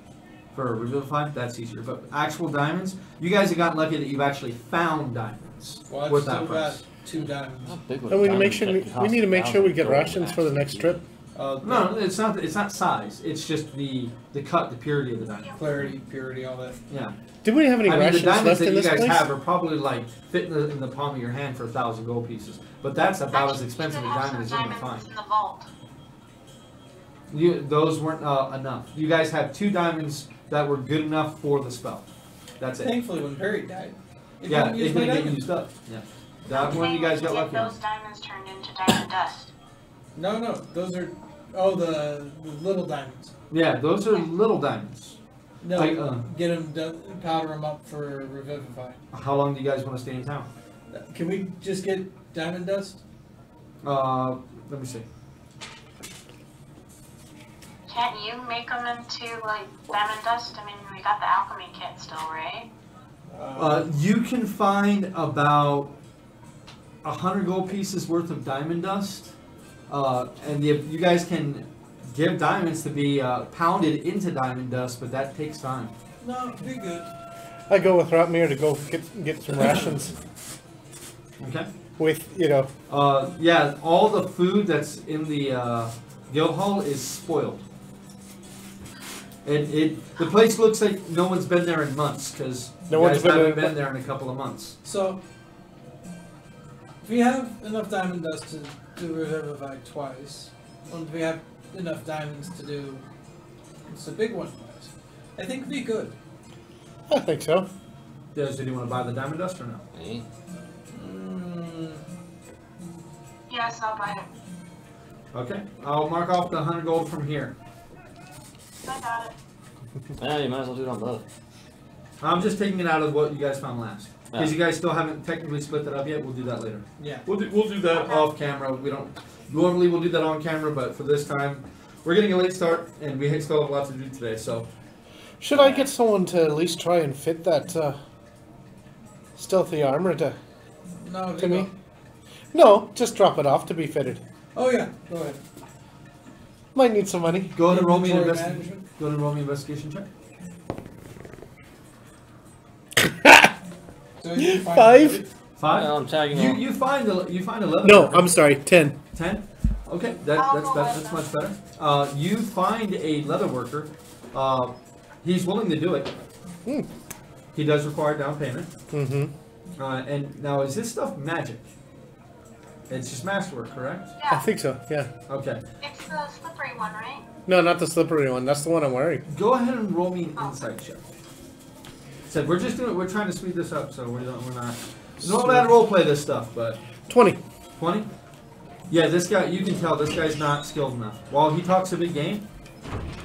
Revivify, that's easier. But actual diamonds, you guys have gotten lucky that you've actually found diamonds Well, I've with still that got price. 2 diamonds. How big would And a we need to diamond make sure check we cost? need to make sure we get 1,000 rations for the gold next trip. No, it's not. It's not size. It's just the cut, the purity of the diamond. Clarity, purity, all that. Yeah. Did we have any I mean, the rations diamonds left that in you this guys place? have are probably like fit in the palm of your hand for 1,000 gold pieces. But that's about as expensive a diamond as you're gonna find. In the vault. Those weren't enough. You guys have 2 diamonds that were good enough for the spell. That's it. Thankfully, when Perry died, it Yeah, didn't it use my didn't get diamond. used up. Yeah. That one you guys got Get lucky on. those diamonds turned into diamond dust. No, those are the little diamonds. Yeah, those are little diamonds. No, Like, get them, powder them up for Revivify. How long do you guys want to stay in town? Can we just get diamond dust? Let me see. Can't you make them into like diamond dust? I mean, we got the alchemy kit still, right? You can find about 100 gold pieces worth of diamond dust, and you guys can give diamonds to be pounded into diamond dust, but that takes time. No, be good. I go with Rotmir to go get some rations. Okay. With yeah, all the food that's in the guild hall is spoiled. The place looks like no one's been there in months because No you one's guys been haven't there- been there in a couple of months. So, if we have enough diamond dust to Revivify twice, and we have enough diamonds to do it's a big one twice, I think it'd be good. I think so. Does anyone want to buy the diamond dust or no? Eh? Yes, I'll buy it. Okay, I'll mark off the 100 gold from here. I got it. Yeah, you might as well do it on both. I'm just taking it out of what you guys found last. Because Yeah. you guys still haven't technically split that up yet, we'll do that later. Yeah. We'll do that off camera. We don't normally we'll do that on camera, but for this time, we're getting a late start and we still have a lot to do today. So Should I get someone to at least try and fit that stealthy armor to No, me? No, just drop it off to be fitted. Oh yeah, go ahead. Might need some money. go ahead and roll me an Inventory investigation. management. Go ahead and roll me an investigation check. So you find 5? 5. Well, I'm tagging along. You find 11. No, I'm sorry, 10. 10. Okay, I'll that's go better. with That's them. much better. You find a leather worker. He's willing to do it. Hmm. He does require down payment. Mm-hmm. And now, is this stuff magic? It's just masterwork, correct? I Yeah, think so. Yeah. Okay. it's the slippery one, right? No, not the slippery one. That's the one I'm wearing. Go ahead and roll me an insight check. Said we're just doing. We're trying to speed this up, so we're not. We don't know how to role play this stuff, but 20. 20. Yeah, this guy. You can tell this guy's not skilled enough. While he talks a big game,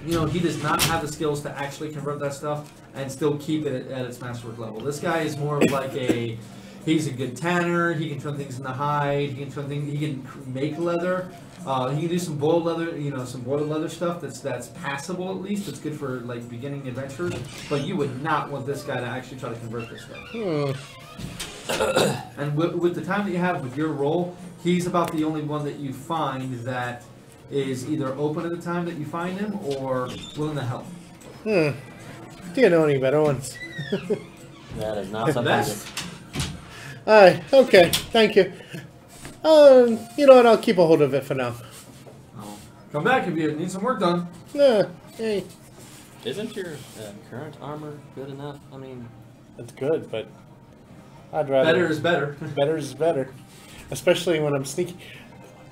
he does not have the skills to actually convert that stuff and still keep it at its masterwork level. This guy is more of like a. He's a good tanner. He can turn things into hide. He can turn things. He can make leather. He can do some boiled leather. Some boiled leather stuff that's passable at least. It's good for like beginning adventurers. But you would not want this guy to actually try to convert this stuff. And with the time that you have with your role, he's about the only one that you find that is either open at the time that you find him or willing to help. Do you know any better ones? That is not The something best. Alright, okay. Thank you. You know what? I'll keep a hold of it for now. Come back if you need some work done. Hey, Isn't your current armor good enough? I mean, that's good, but I'd rather... Better is better. Better is better. Especially when I'm sneaky.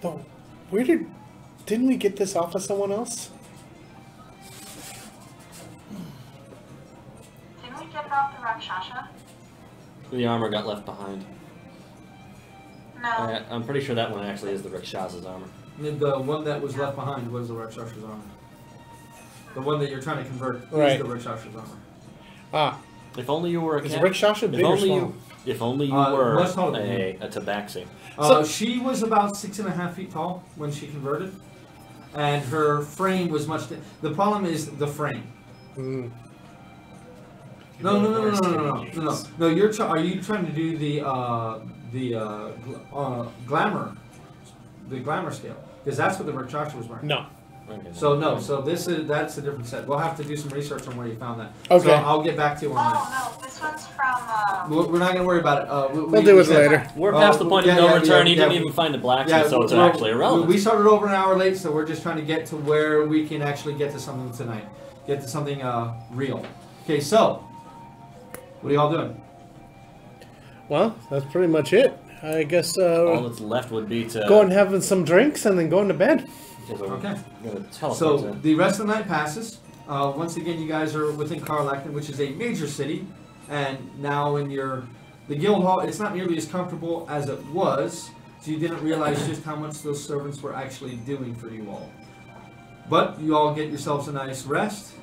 Though, didn't we get this off of someone else? Didn't we get it off the Rakshasha? the armor got left behind. No. I'm pretty sure that one actually is the Rakshas's armor. The one that was left behind was the Rakshasha's armor. The one that you're trying to convert Right. is the Rakshasha's armor. Ah, If only you were a is cat. Rakshasha big or small? If only you Much were taller than a tabaxi. She was about 6.5 feet tall when she converted, and her frame was much. The problem is the frame. Mm. No. You're. Are you trying to do the glamour, scale? Because that's what the Rakshasha was wearing. No. Okay, So no. So that's a different set. We'll have to do some research on where you found that. Okay. So I'll get back to you on that. Oh no, this one's from. We're not gonna worry about it. We'll do it later. We're past the point of no return. He didn't yeah. even find the blacksmith, so it's actually irrelevant. We started over an hour late, so we're just trying to get to where we can actually get to something tonight. Get to something real. Okay, so what are y'all doing? Well, that's pretty much it. I guess All that's left would be to go and having some drinks and then going to bed. Okay. Teleport So to- the rest of the night passes. Once again, you guys are within Carlacton, which is a major city, and now in the guild hall, it's not nearly as comfortable as it was. So you didn't realize just how much those servants were actually doing for you all. But you all get yourselves a nice rest,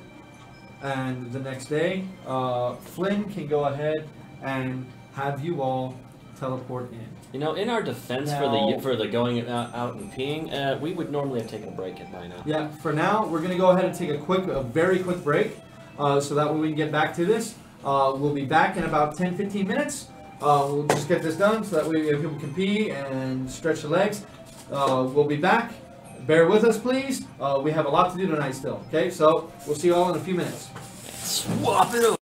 and the next day, Flynn can go ahead and have you all teleport in. in our defense Now- for the going out and peeing, we would normally have taken a break by now. Yeah, for now, we're going to go ahead and take a very quick break, so that way we can get back to this. We'll be back in about 10-15 minutes. We'll just get this done so that way people can pee and stretch their legs. We'll be back. Bear with us, please. We have a lot to do tonight still. Okay, so we'll see you all in a few minutes. Swap it over.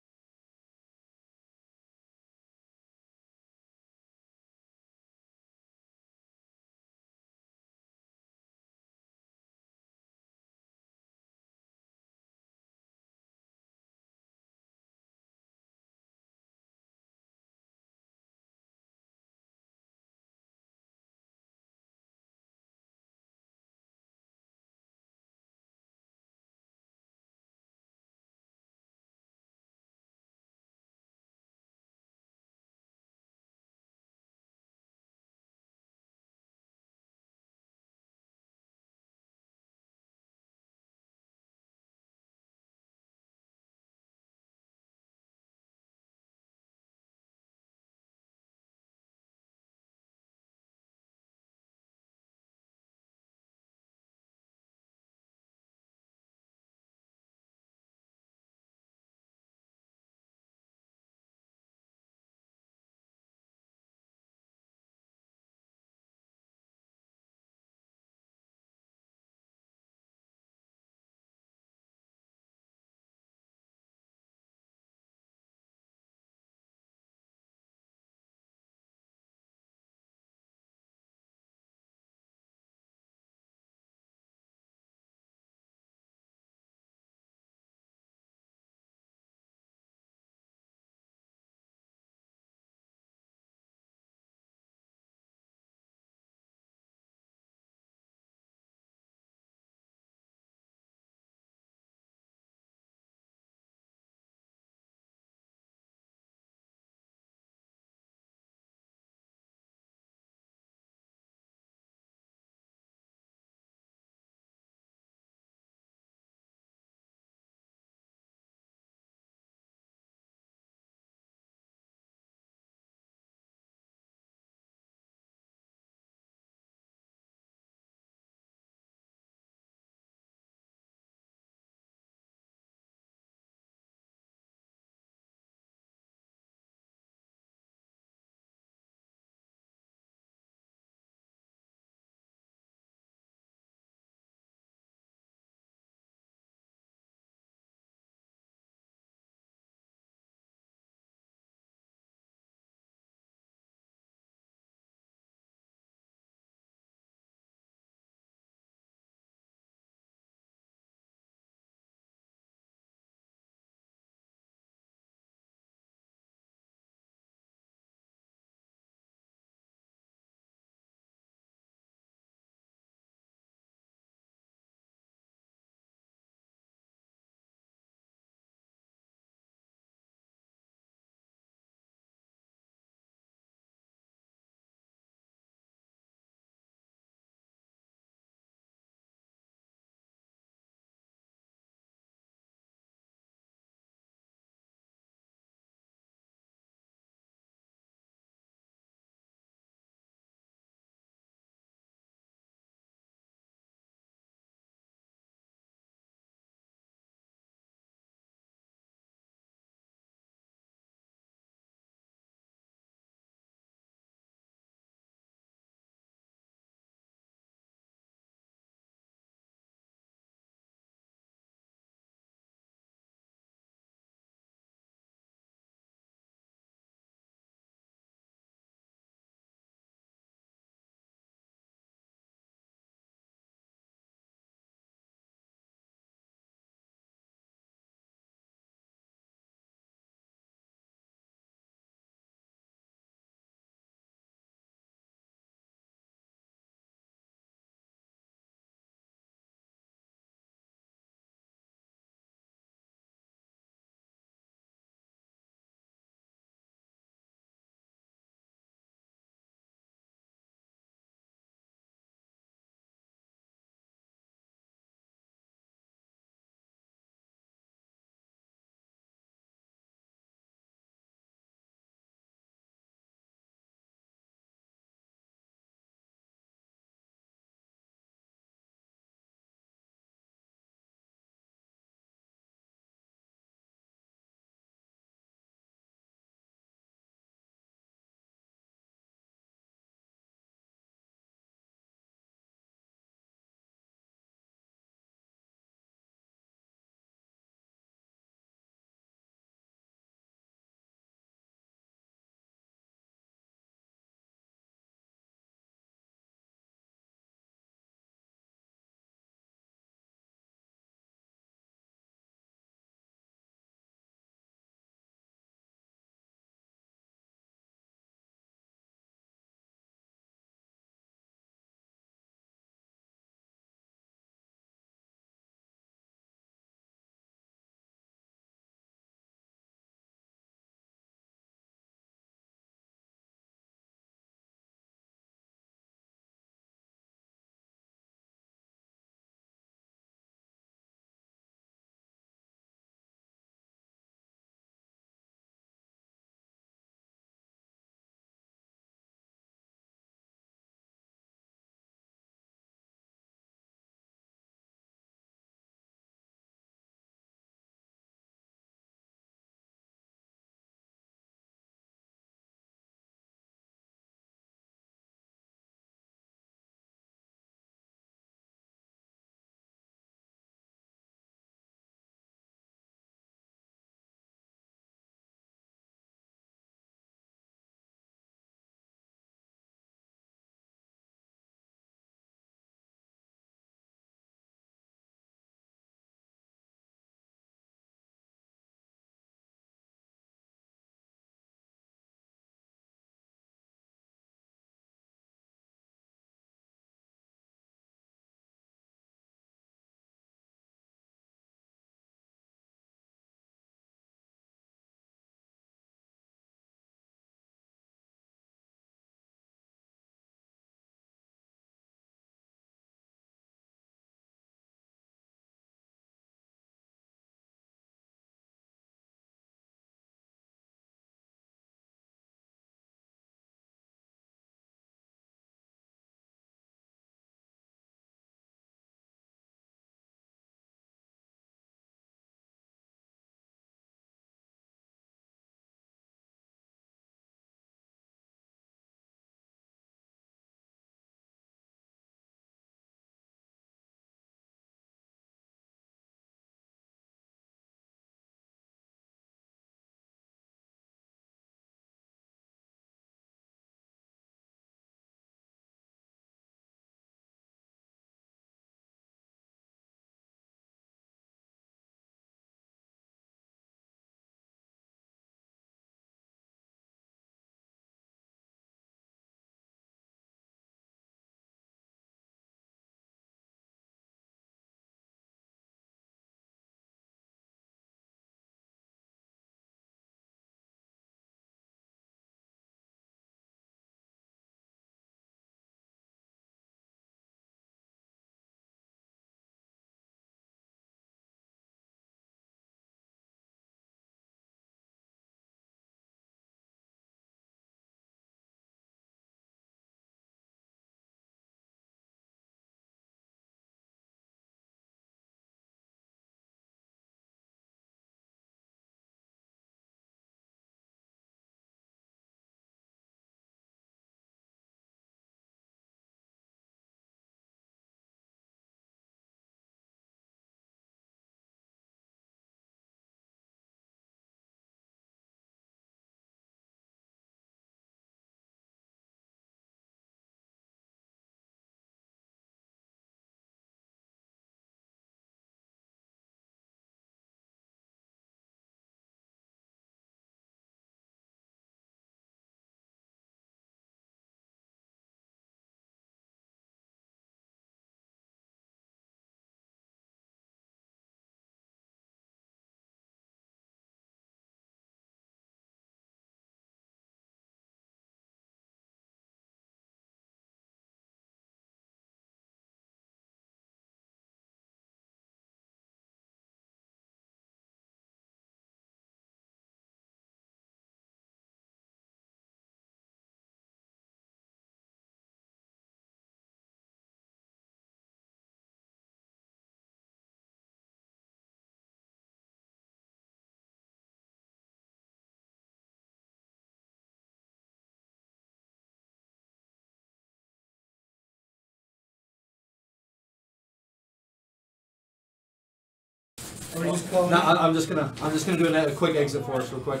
Or you just call it? No, I'm just gonna do a quick exit for us, real quick.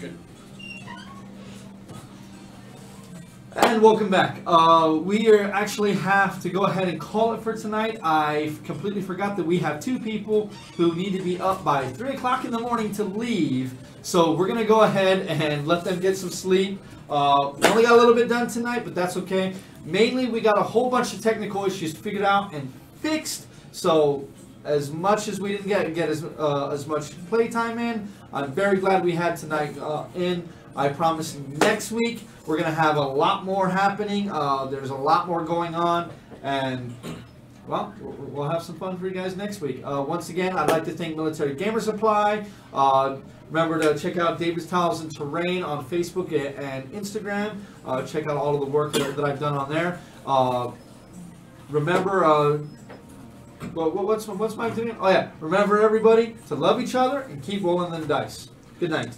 Good. And welcome back. We actually have to go ahead and call it for tonight. I completely forgot that we have 2 people who need to be up by 3 o'clock in the morning to leave. So we're gonna go ahead and let them get some sleep. We only got a little bit done tonight, but that's okay. Mainly, we got a whole bunch of technical issues figured out and fixed. So as much as we didn't get as much playtime in, I'm very glad we had tonight in. I promise next week we're going to have a lot more happening. There's a lot more going on, and well, we'll have some fun for you guys next week. Once again, I'd like to thank Military Gamer Supply. Remember to check out David's Tiles and Terrain on Facebook and Instagram. Check out all of the work that I've done on there. Remember, what's Mike doing? Oh yeah, remember everybody to love each other and keep rolling them dice. Good night.